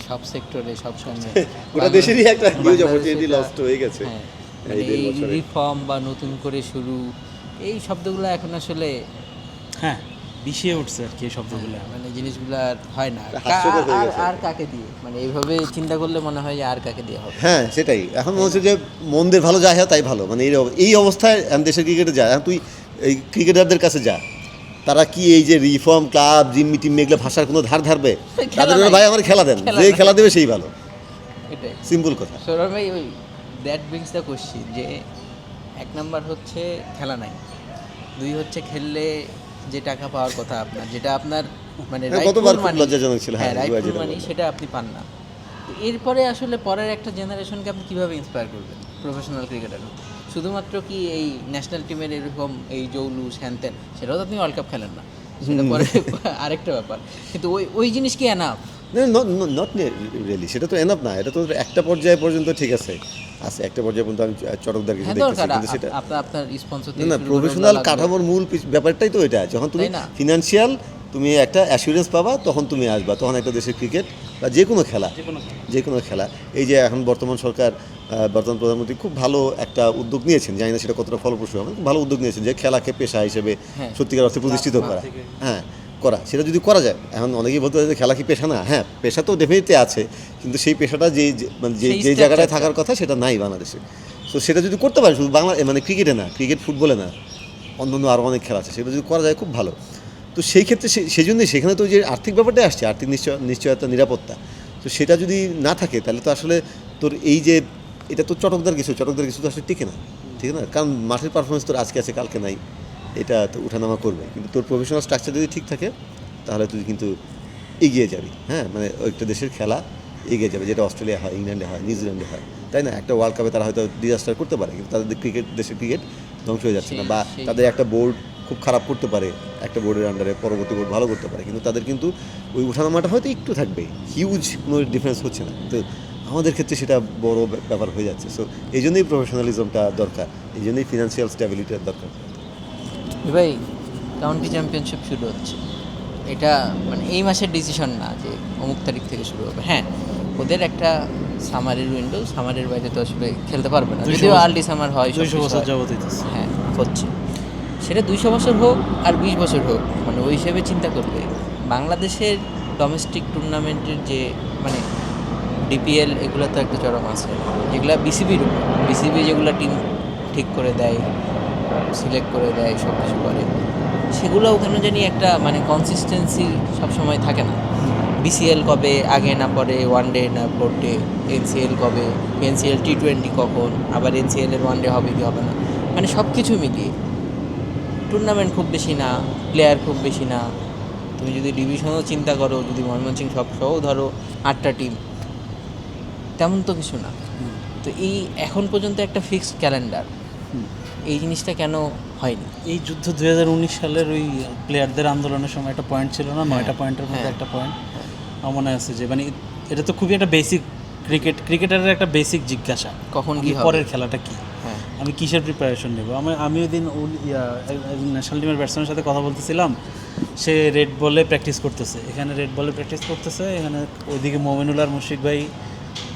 সব সেক্টরে সব সময় গোটা দেশেরই একটা হিউজ অপরচুনিটি লস্ট হয়ে গেছে। হ্যাঁ, এই মানে 1.5 এই বছরে। রিফর্ম বা নতুন করে শুরু, এই শব্দগুলো এখন আসলে হ্যাঁ বিষিয়ে উঠছে আর কি এই শব্দগুলো। মানে জিনিসগুলো আর হয় না। হাস্যকর হয়ে গেছে। আর কাকে দিয়ে, মানে এইভাবে চিন্তা করলে মনে হয় যে আর কাকে দিয়ে হবে। হ্যাঁ সেটাই, এখন মনে হচ্ছে যে মনদের ভালো যায় তাই ভালো, মানে এই অবস্থায় এখন দেশের ক্রিকেটে যায়। এখন তুই এই ক্রিকেটারদের কাছে যা, তারা কি এই যে রিফর্ম ক্লাব জিম মিটিং এগুলো ভাষার কোনো ধার ধারবে? তাদের জন্য ভাই আমার খেলা দেন, যে খেলা দেবে সেই ভালো, এটাই সিম্পল কথা। সৌরভ ভাই, ওই দ্যাট ব্রিংস দ্য কোশ্চিন যে 1 নাম্বার হচ্ছে খেলা নাই, 2 হচ্ছে খেললে যে টাকা পাওয়ার কথা আপনার, যেটা আপনার মানে হ্যাঁ, গতবার খুব রাইটফুল মানি, লজ্জাজনক ছিল, হ্যাঁ, রাইটফুল যেটা মানি, বললেন। সেটা আপনি পান না। তো এরপরে আসলে পরের একটা জেনারেশনকে আপনি কীভাবে ইন্সপায়ার করবেন প্রফেশনাল ক্রিকেটার? শুধুমাত্র কি এই ন্যাশনাল টিমের এরকম এই জৌলুস হ্যানত্যান, সেটাও তো আপনি ওয়ার্ল্ড কাপ খেলেন না, সেটা পরে আরেকটা ব্যাপার, কিন্তু ওই জিনিস কি এনাফ? নট রিয়েলি, সেটা তো এনাফ না। এটা তো একটা পর্যায়ে পর্যন্ত ঠিক আছে, একটা পর্যায়ে পর্যন্ত আমি চটকদার কিছু হ্যাঁ দেখতেছি, দরকার, কিন্তু সেটা আপনার স্পন্সর না, প্রফেশনাল কাঠামোর মূল ব্যাপারটাই তো এটা। যখন তুমি তাই না? ফিনান্সিয়াল তুমি একটা অ্যাসুরেন্স পাবা, তখন তুমি আসবা, তখন একটা দেশের ক্রিকেট বা যে কোনো খেলা, এই যে এখন বর্তমান সরকার, বর্তমান প্রধানমন্ত্রী খুব ভালো একটা উদ্যোগ নিয়েছেন, জানি না সেটা কতটা ফলপ্রসূ হবে, খুব ভালো উদ্যোগ নিয়েছেন যে খেলাকে পেশা হিসেবে হ্যাঁ। সত্যিকার অর্থে প্রতিষ্ঠিত করা। হ্যাঁ করা, সেটা যদি করা যায়। এখন অনেকেই বলতে পারে যে খেলা কি পেশা না? হ্যাঁ, পেশা তো ডেফিনেটলি আছে, কিন্তু সেই পেশাটা মানে সেই যে জায়গাটায় structure-টা। থাকার কথা সেটা নাই বাংলাদেশে। তো সেটা যদি করতে পারে, শুধু মানে ক্রিকেটে না, ক্রিকেট ফুটবলে না, অন্যান্য আরও অনেক খেলা আছে, সেটা যদি করা যায় খুব ভালো। তো সেই ক্ষেত্রে সেই জন্যই সেখানে তো যে আর্থিক ব্যাপারটাই আসছে, আর্থিক নিশ্চয়তা, নিরাপত্তা। তো সেটা যদি না থাকে তাহলে তো আসলে তোর এই যে এটা তো চটকদার কিছু তো আসলে টিকে না, ঠিক না? কারণ মাঠের পারফরমেন্স তোর আজকে আছে কালকে নাই, এটা তো উঠানামা করবে, কিন্তু তোর প্রফেশনাল স্ট্রাকচার যদি ঠিক থাকে তাহলে তুই কিন্তু এগিয়ে যাবি। হ্যাঁ, মানে একটা দেশের খেলা এগিয়ে যাবে, যেটা অস্ট্রেলিয়া হয়, ইংল্যান্ডে হয়, নিউজিল্যান্ডে হয়, তাই না? একটা ওয়ার্ল্ড কাপে তারা হয়তো ডিজাস্টার করতে পারে, কিন্তু তাদের দেশের ক্রিকেট ধ্বংস হয়ে যাচ্ছে না, বা তাদের একটা বোর্ড খুব খারাপ করতে পারে, একটা বোর্ডের আন্ডারে পরবর্তী বোর্ড ভালো করতে পারে, কিন্তু তাদের কিন্তু ওই উঠানামাটা হয়তো একটু থাকবে, হিউজ কোনো ডিফারেন্স হচ্ছে না। তো আমাদের ক্ষেত্রে সেটা বড় ব্যাপার হয়ে যাচ্ছে। সো এই জন্যই প্রফেশনালিজমটা দরকার, এই জন্যই ফিনান্সিয়াল স্ট্যাবিলিটির দরকার। ভাই, কাউন্টি চ্যাম্পিয়নশিপ শুরু হচ্ছে, এটা মানে এই মাসের ডিসিশন না যে অমুক তারিখ থেকে শুরু হবে। হ্যাঁ, ওদের একটা সামারের উইন্ডো, সামারের বাইরে তো আসলে খেলতে পারবে না, যদিও আর্লি সামার হয়, 200 বছর যাবত হইতেছে। হ্যাঁ হচ্ছে। সেটা 200 বছর হোক আর 20 বছর হোক, মানে ওই হিসেবে চিন্তা করবে। বাংলাদেশের ডোমেস্টিক টুর্নামেন্টের যে মানে ডিপিএল, এগুলো তো একটা চরম আছে, যেগুলো বিসিবির উপর, বিসিবি যেগুলো টিম ঠিক করে দেয়, সিলেক্ট করে দেয়, সব কিছু করে, সেগুলো ওখানে জানি একটা মানে কনসিস্টেন্সি সবসময় থাকে না। বিসিএল কবে আগে না পরে, ওয়ান ডে না ডে, এনসিএল কবে, এনসিএল T20 কখন, আবার এনসিএলের ওয়ান ডে হবে কি হবে না, মানে সব কিছু মিলিয়ে টুর্নামেন্ট খুব বেশি না, প্লেয়ার খুব বেশি না। তুমি যদি ডিভিশনও চিন্তা করো, যদি ময়মনসিংহ সব সহ ধরো 8টা টিম, তেমন তো কিছু না। তো এই এখন পর্যন্ত একটা ফিক্সড ক্যালেন্ডার, এই জিনিসটা কেন হয়নি? এই যুদ্ধ 2019 সালের ওই প্লেয়ারদের আন্দোলনের সময় একটা পয়েন্ট ছিল না, 9টা পয়েন্টের মধ্যে হ্যাঁ। একটা পয়েন্ট আমার মনে আছে, যে মানে এটা তো খুবই একটা বেসিক ক্রিকেটারের একটা বেসিক জিজ্ঞাসা, কখন কি আমি হবে? পরের খেলাটা কি, হ্যাঁ, আমি কিসের প্রিপারেশন নেব। আমি ওই দিন ন্যাশনাল টিমের ব্যাটসম্যানের সাথে কথা বলতেছিলাম, সে রেড বলে প্র্যাকটিস করতেছে, এখানে রেড বলে প্র্যাকটিস করতেছে, এখানে ওইদিকে মোমিনুল আর মুশফিক ভাই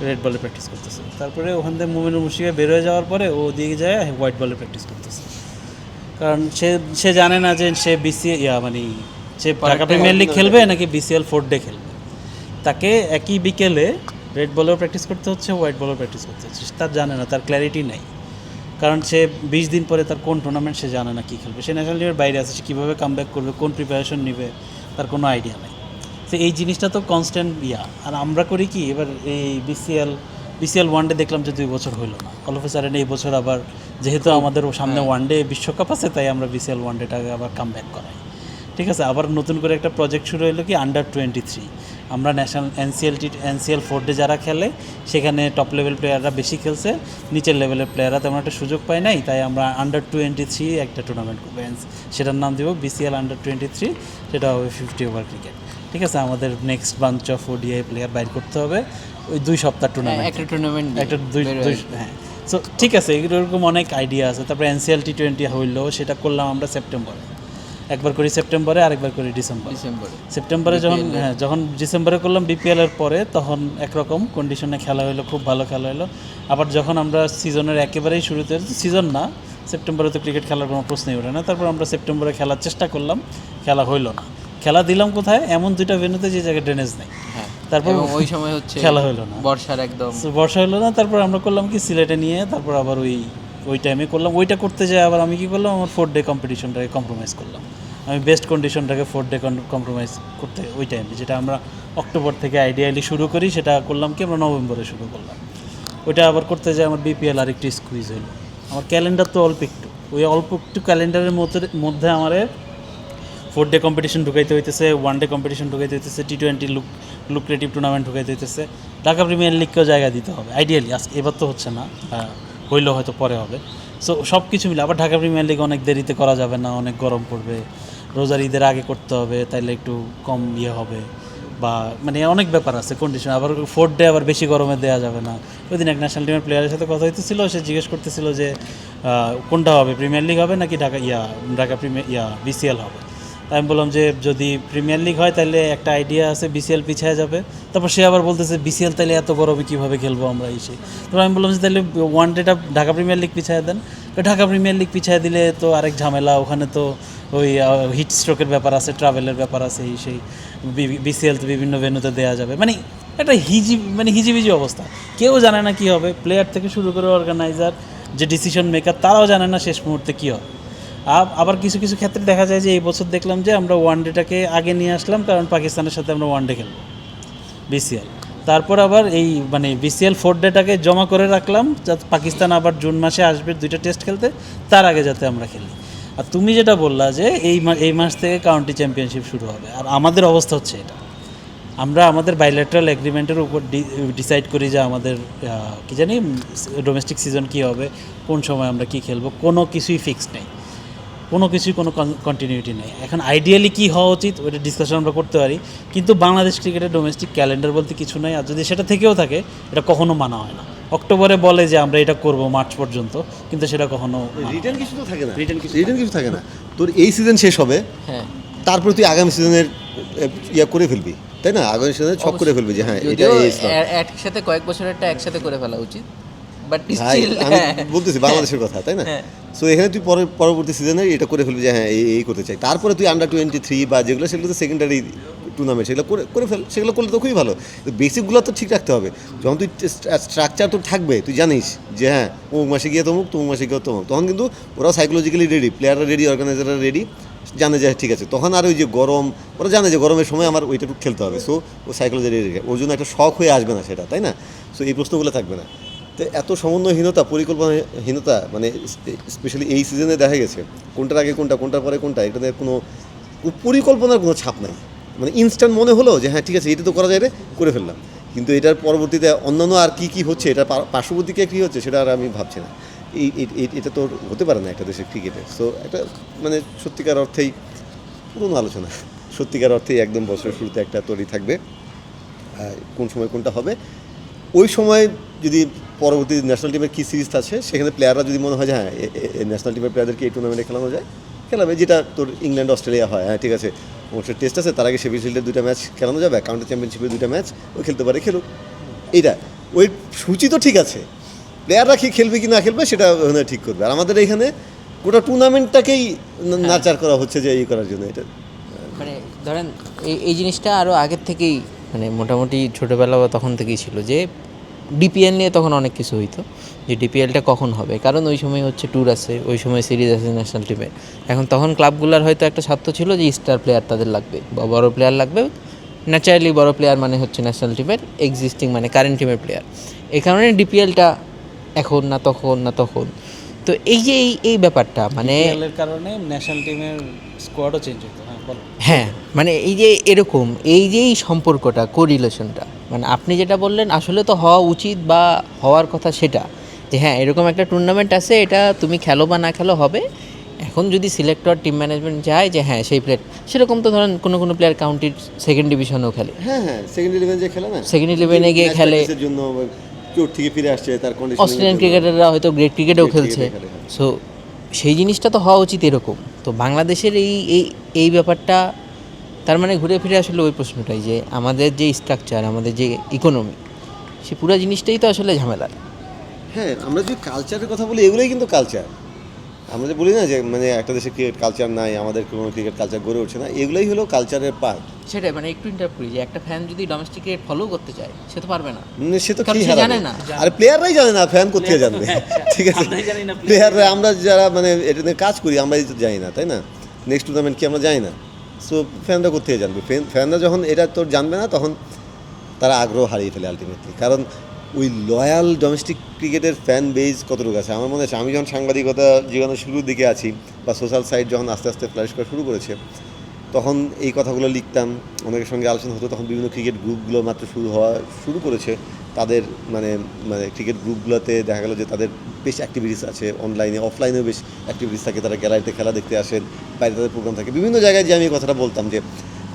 রেড বলে প্র্যাকটিস করতেছে, তারপরে ওখান থেকে মোমিনুল মুশফিক ভাই বের হয়ে যাওয়ার পরে ও ওদিকে যায় হোয়াইট বলে প্র্যাকটিস করতেছে, কারণ সে জানে না যে সে মানে সে ঢাকা প্রিমিয়ার লিগ খেলবে নাকি BCL 4 ডে খেলবে। তাকে একই বিকেলে রেড বলেও প্র্যাকটিস করতে হচ্ছে, হোয়াইট বলেও প্র্যাকটিস করতে হচ্ছে, তার জানে না, তার ক্ল্যারিটি নেই, কারণ সে 20 দিন পরে তার কোন টুর্নামেন্ট সে জানে না কী খেলবে, সে ন্যাশনাল টিমের বাইরে আছে, সে কীভাবে কামব্যাক করবে, কোন প্রিপারেশন নেবে, তার কোনো আইডিয়া নেই। তো এই জিনিসটা তো কনস্ট্যান্ট আর আমরা করি কি, এবার এই বিসিএল ওয়ান ডে দেখলাম যে 2 বছর হইলো না, অল অফ এ সাডেন এই বছর আবার যেহেতু আমাদের সামনে ওয়ান ডে বিশ্বকাপ আছে, তাই আমরা BCL ওয়ান ডেটাকে আবার কামব্যাক করাই। ঠিক আছে, আবার নতুন করে একটা প্রজেক্ট শুরু হলো কি আন্ডার-23, আমরা ন্যাশনাল এনসিএল 4 ডে যারা খেলে সেখানে টপ লেভেল প্লেয়াররা বেশি খেলছে, নিচের লেভেলের প্লেয়াররা তেমন একটা সুযোগ পায় নাই, তাই আমরা আন্ডার-23 একটা টুর্নামেন্ট করবো, সেটার নাম দেবো BCL আন্ডার-23, সেটা হবে 50 ওভার ক্রিকেট। ঠিক আছে, আমাদের next bunch of ODI player বাইর করতে হবে ওই 2 সপ্তাহ টুর্নামেন্ট, একটা টুর্নামেন্ট একটা দুই হ্যাঁ। সো ঠিক আছে, এরকম অনেক আইডিয়া আছে। তারপরে NCL T20 হইলো, সেটা করলাম আমরা সেপ্টেম্বরে, একবার করি সেপ্টেম্বরে, আরেকবার করি ডিসেম্বরে। সেপ্টেম্বরে যখন ডিসেম্বরে করলাম BPL এর পরে, তখন একরকম কন্ডিশনে খেলা হলো, খুব ভালো খেলা হলো। আবার যখন আমরা সিজনের একেবারেই শুরুতে, সিজন না, সেপ্টেম্বরে তো ক্রিকেট খেলার কোনো প্রশ্নই ওঠে না, তারপর আমরা সেপ্টেম্বরে খেলার চেষ্টা করলাম, খেলা হইলো না। খেলা দিলাম কোথায়, এমন 2টা ভেন্যুতে যে জায়গায় ড্রেনেজ নেই, তারপর ওই সময় হচ্ছে খেলা হইলো না, বর্ষার একদম বর্ষা হলো না। তারপর আমরা করলাম কি সিলেটে নিয়ে, তারপর আবার ওই টাইমে করলাম। ওইটা করতে যাই আবার আমি কি করলাম, আমার 4 ডে কম্পিটিশনটাকে কম্প্রোমাইজ করলাম, আমি বেস্ট কন্ডিশনটাকে 4 ডে কম্প্রোমাইজ করতে, ওই টাইমে যেটা আমরা অক্টোবর থেকে আইডিয়ালি শুরু করি, সেটা করলাম কি আমরা নভেম্বরে শুরু করলাম। ওইটা আবার করতে যাই আমার BPL আরেকটি স্কুইজ হলো। আমার ক্যালেন্ডার তো অল্প একটু ক্যালেন্ডারের মধ্যে আমার 4 ডে কম্পিটিশন ঢুকাইতে হইতেছে, 1 ডে কম্পিটিশন ঢুকাইতে হইতেছে, T20 লুক্রেটিভ টুর্নামেন্ট ঢুকাইতে হইতেছে, ঢাকা প্রিমিয়ার লিগকেও জায়গা দিতে হবে আইডিয়ালি। এবার তো হচ্ছে না, হইলেও হয়তো পরে হবে। সো সব কিছু মিলে আবার ঢাকা প্রিমিয়ার লিগ অনেক দেরিতে করা যাবে না, অনেক গরম পড়বে, রোজার ঈদের আগে করতে হবে, তাইলে একটু কম হবে, বা মানে অনেক ব্যাপার আছে কন্ডিশন। আবার 4 ডে আবার বেশি গরমে দেওয়া যাবে না। ওই দিন এক ন্যাশনাল টিমের প্লেয়ারের সাথে কথা হইতেছিল, সে জিজ্ঞেস করতেছিল যে কোনটা হবে, প্রিমিয়ার লিগ হবে নাকি ঢাকা BCL হবে। আমি বললাম যে যদি প্রিমিয়ার লিগ হয় তাহলে একটা আইডিয়া আছে, BCL পিছিয়ে যাবে। তারপর সে আবার বলতেছে BCL তাহলে এত গরমে কীভাবে খেলবো আমরা এসে। তারপর আমি বললাম যে তাহলে one data Dhaka premier league পিছিয়ে দেন। ঢাকা প্রিমিয়ার লিগ পিছিয়ে দিলে তো আরেক ঝামেলা, ওখানে তো ওই হিট স্ট্রোকের ব্যাপার আছে, ট্রাভেলের ব্যাপার আছে, সেই BCL তো বিভিন্ন ভেন্যুতে দেওয়া যাবে, মানে একটা হিজিবিজি অবস্থা। কেউ জানে না কী হবে, প্লেয়ার থেকে শুরু করে অর্গানাইজার, যে ডিসিশন মেকার, তারাও জানে না শেষ মুহূর্তে কী হবে। আবার কিছু কিছু ক্ষেত্রে দেখা যায় যে এই বছর দেখলাম যে আমরা ওয়ান ডেটাকে আগে নিয়ে আসলাম, কারণ পাকিস্তানের সাথে আমরা ওয়ান ডে খেলবো BCL। তারপর আবার এই BCL 4 ডেটাকে জমা করে রাখলাম, যাতে পাকিস্তান আবার জুন মাসে আসবে 2টা টেস্ট খেলতে, তার আগে যাতে আমরা খেলি। আর তুমি যেটা বললা যে এই মাস থেকে কাউন্টি চ্যাম্পিয়নশিপ শুরু হবে, আর আমাদের অবস্থা হচ্ছে এটা। আমরা আমাদের বাইল্যাটারাল এগ্রিমেন্টের উপর ডিসাইড করি যে আমাদের কী জানি ডোমেস্টিক সিজন কী হবে, কোন সময় আমরা কী খেলবো, কোনো কিছুই ফিক্সড নেই, কোনো কন্টিনিউটি নেই। এখন আইডিয়ালি কী হওয়া উচিত ওইটা ডিসকাশন আমরা করতে পারি, কিন্তু বাংলাদেশ ক্রিকেটের ডোমেস্টিক ক্যালেন্ডার বলতে কিছু নেই। আর যদি সেটা থেকেও থাকে, এটা কখনো মানা হয় না। অক্টোবরে বলে যে আমরা এটা করব মার্চ পর্যন্ত, কিন্তু সেটা কখনো রিটার্ন কিছু তো থাকে না, রিটার্ন কিছু থাকে না। তোর এই সিজন শেষ হবে, হ্যাঁ, তারপর তুই আগামী সিজনের করে ফেলবি, তাই না? আগামী সিজনে ছক করে ফেলবি যে হ্যাঁ এটা যদিও একসাথে কয়েক বছরেরটা একসাথে করে ফেলা উচিত, বাট ভাই, স্টিল আমি বলতেছি বাংলাদেশের কথা, তাই না? হ্যাঁ। সো এখানে তুই পরবর্তী সিজনে এটা করে ফেলবি যে হ্যাঁ এই করতে চাই, তারপরে তুই আন্ডার 23 বা যেগুলো সেগুলো তো সেকেন্ডারি টুর্নামেন্ট, সেগুলো করে ফেল, সেগুলো করলে তো খুবই ভালো। বেসিকগুলো তো ঠিক রাখতে হবে। যখন তুই স্ট্রাকচার তোর থাকবে, তুই জানিস যে হ্যাঁ অমুক মাসে গিয়ে তমুক মাসে গিয়ে তমুক, তখন কিন্তু ওরাও সাইকোলজিক্যালি রেডি, প্লেয়াররা রেডি, অর্গানাইজাররা রেডি, জানে যে ঠিক আছে। তখন আর ওই যে গরম, ওরা জানে যে গরমের সময় আমার ওইটা খেলতে হবে, সো ও সাইকোলজি রেডি, ওর জন্য একটা শখ হয়ে আসবে না সেটা, তাই না? সো এই প্রশ্নগুলো থাকবে না। তো এত সমন্বয়হীনতা, পরিকল্পনাহীনতা, মানে স্পেশালি এই সিজনে দেখা গেছে কোনটার আগে কোনটা, কোনটার পরে কোনটা, এটাতে কোনো পরিকল্পনার কোনো ছাপ নাই। মানে ইনস্ট্যান্ট মনে হলো যে হ্যাঁ ঠিক আছে এটা তো করা যায় রে, করে ফেললাম, কিন্তু এটার পরবর্তীতে অন্যান্য আর কী হচ্ছে, এটা পার্শ্ববর্তীকে কী হচ্ছে সেটা আর আমি ভাবছি না। এটা তো হতে পারে না একটা দেশের ক্রিকেটে। সো একটা মানে সত্যিকার অর্থেই পুরনো আলোচনা, সত্যিকার অর্থেই একদম বছরের শুরুতে একটা তৈরি থাকবে কোন সময় কোনটা হবে। ওই সময় যদি পরবর্তী ন্যাশনাল টিমের কী সিরিজ আছে সেখানে প্লেয়াররা যদি মনে হয় যে হ্যাঁ ন্যাশনাল টিমের প্লেয়ারদেরকে এই টুর্নামেন্টে খেলানো যায়, খেলাবে, যেটা তোর ইংল্যান্ড অস্ট্রেলিয়া হয়, হ্যাঁ ঠিক আছে অবশ্যই টেস্ট আছে, তার আগে শেফিল্ড শিল্ডের 2টা ম্যাচ খেলানো যাবে, কাউন্টি চ্যাম্পিয়নশিপের 2টা ম্যাচ ও খেলতে পারে, খেলুক। এইটা ওই সূচি তো ঠিক আছে, প্লেয়াররা কি খেলবে কি না খেলবে সেটা ওখানে ঠিক করবে। আর আমাদের এখানে গোটা টুর্নামেন্টটাকেই নাচার করা হচ্ছে যে এই করার জন্য। এটা মানে ধরেন এই জিনিসটা আরও আগের থেকেই মানে মোটামুটি ছোটোবেলা বা তখন থেকেই ছিল যে ডিপিএল নিয়ে তখন অনেক কিছু হইতো যে ডিপিএলটা কখন হবে, কারণ ওই সময় হচ্ছে ট্যুর আছে, ওই সময় সিরিজ আছে ন্যাশনাল টিমের। এখন তখন ক্লাবগুলোর হয়তো একটা স্বার্থ ছিল যে স্টার প্লেয়ার তাদের লাগবে বা বড় প্লেয়ার লাগবে, ন্যাচারালি বড় প্লেয়ার মানে হচ্ছে ন্যাশনাল টিমের এক্সিস্টিং মানে কারেন্ট টিমের প্লেয়ার। এই কারণে ডিপিএলটা এখন না তখন। তো এই যে এই ব্যাপারটা মানে এর কারণে ন্যাশনাল টিমের স্কোয়াডও চেঞ্জ হতো। হ্যাঁ বলো। হ্যাঁ মানে এই যে এরকম এই যে এই সম্পর্কটা, কোরিলেশনটা, মানে আপনি যেটা বললেন আসলে তো হওয়া উচিত বা হওয়ার কথা সেটা, যে হ্যাঁ এরকম একটা টুর্নামেন্ট আছে, এটা তুমি খেলো বা না খেলো হবে। এখন যদি সিলেক্টর টিম ম্যানেজমেন্ট চায় যে হ্যাঁ সেই প্লেয়ার, সেরকম তো ধরেন কোনো প্লেয়ার কাউন্টির সেকেন্ড ডিভিশনেও খেলে, হ্যাঁ হ্যাঁ সেকেন্ড ইলেভেন যে খেলে না, সেকেন্ড ইলেভেনে গিয়ে খেলে, জন্য চোট থেকে ফিরে আসছে, তার কন্ডিশন অস্ট্রেলিয়ান ক্রিকেটাররা হয়তো গ্রেট ক্রিকেটেও খেলছে। খেলে, হ্যাঁ। সো সেই জিনিসটা তো হওয়া উচিত এরকম। তো বাংলাদেশের এই ব্যাপারটা, তার মানে ঘুরে ফিরে আসলে ওই প্রশ্নটাই যে আমাদের যে স্ট্রাকচার, আমাদের যে ইকোনমি, সে পুরো জিনিসটাই তো আসলে ঝামেলার। হ্যাঁ আমরা যদি কালচারের কথা বলি, এগুলোই কিন্তু কালচার। আমরা যে বলি না যে মানে একটা দেশে ক্রিকেট কালচার নাই, আমাদের কোনো ক্রিকেট কালচার গড়ে উঠছে না, এগুলোই হলো কালচারের পার্ট। সেটাই মানে একটু ইন্টারাপ্ট করি যে একটা ফ্যান যদি ডোমেস্টিক ক্রিকেট ফলো করতে চায় সে তো পারবে না, সে তো কারণ কি সে হারাবে? জানে না। আর প্লেয়াররাই জানে না, ফ্যান কোথায় জানবে? ঠিক আছে, আমরাই জানি না, প্লেয়াররা, আমরা যারা মানে এটা নিয়ে কাজ করি আমরাই জানি না, তাই না? নেক্সট টুর্নামেন্ট কি আমরা জানি না, সো ফ্যানরা কোথায় জানবে? ফ্যানরা যখন এটা তোর জানবে না, তখন তারা আগ্রহ হারিয়ে ফেলে আলটিমেটলি। কারণ ওই লয়াল ডোমেস্টিক ক্রিকেটের ফ্যান বেজ কতটুকু আছে আমার মনে আছে, আমি যখন সাংবাদিকতা জীবনের শুরুর দিকে আছি বা সোশ্যাল সাইট যখন আস্তে আস্তে ফ্লারিশ করা শুরু করেছে, তখন এই কথাগুলো লিখতাম, অনেকের সঙ্গে আলোচনা হতো। তখন বিভিন্ন ক্রিকেট গ্রুপগুলো মাত্র শুরু করেছে, তাদের মানে ক্রিকেট গ্রুপগুলোতে দেখা গেলো যে তাদের বেশ অ্যাক্টিভিটিস আছে, অনলাইনে অফলাইনেও বেশ অ্যাক্টিভিটিস থাকে, তারা গ্যালারিতে খেলা দেখতে আসেন, বাইরে তাদের প্রোগ্রাম থাকে বিভিন্ন জায়গায়। যে আমি এই কথাটা বলতাম যে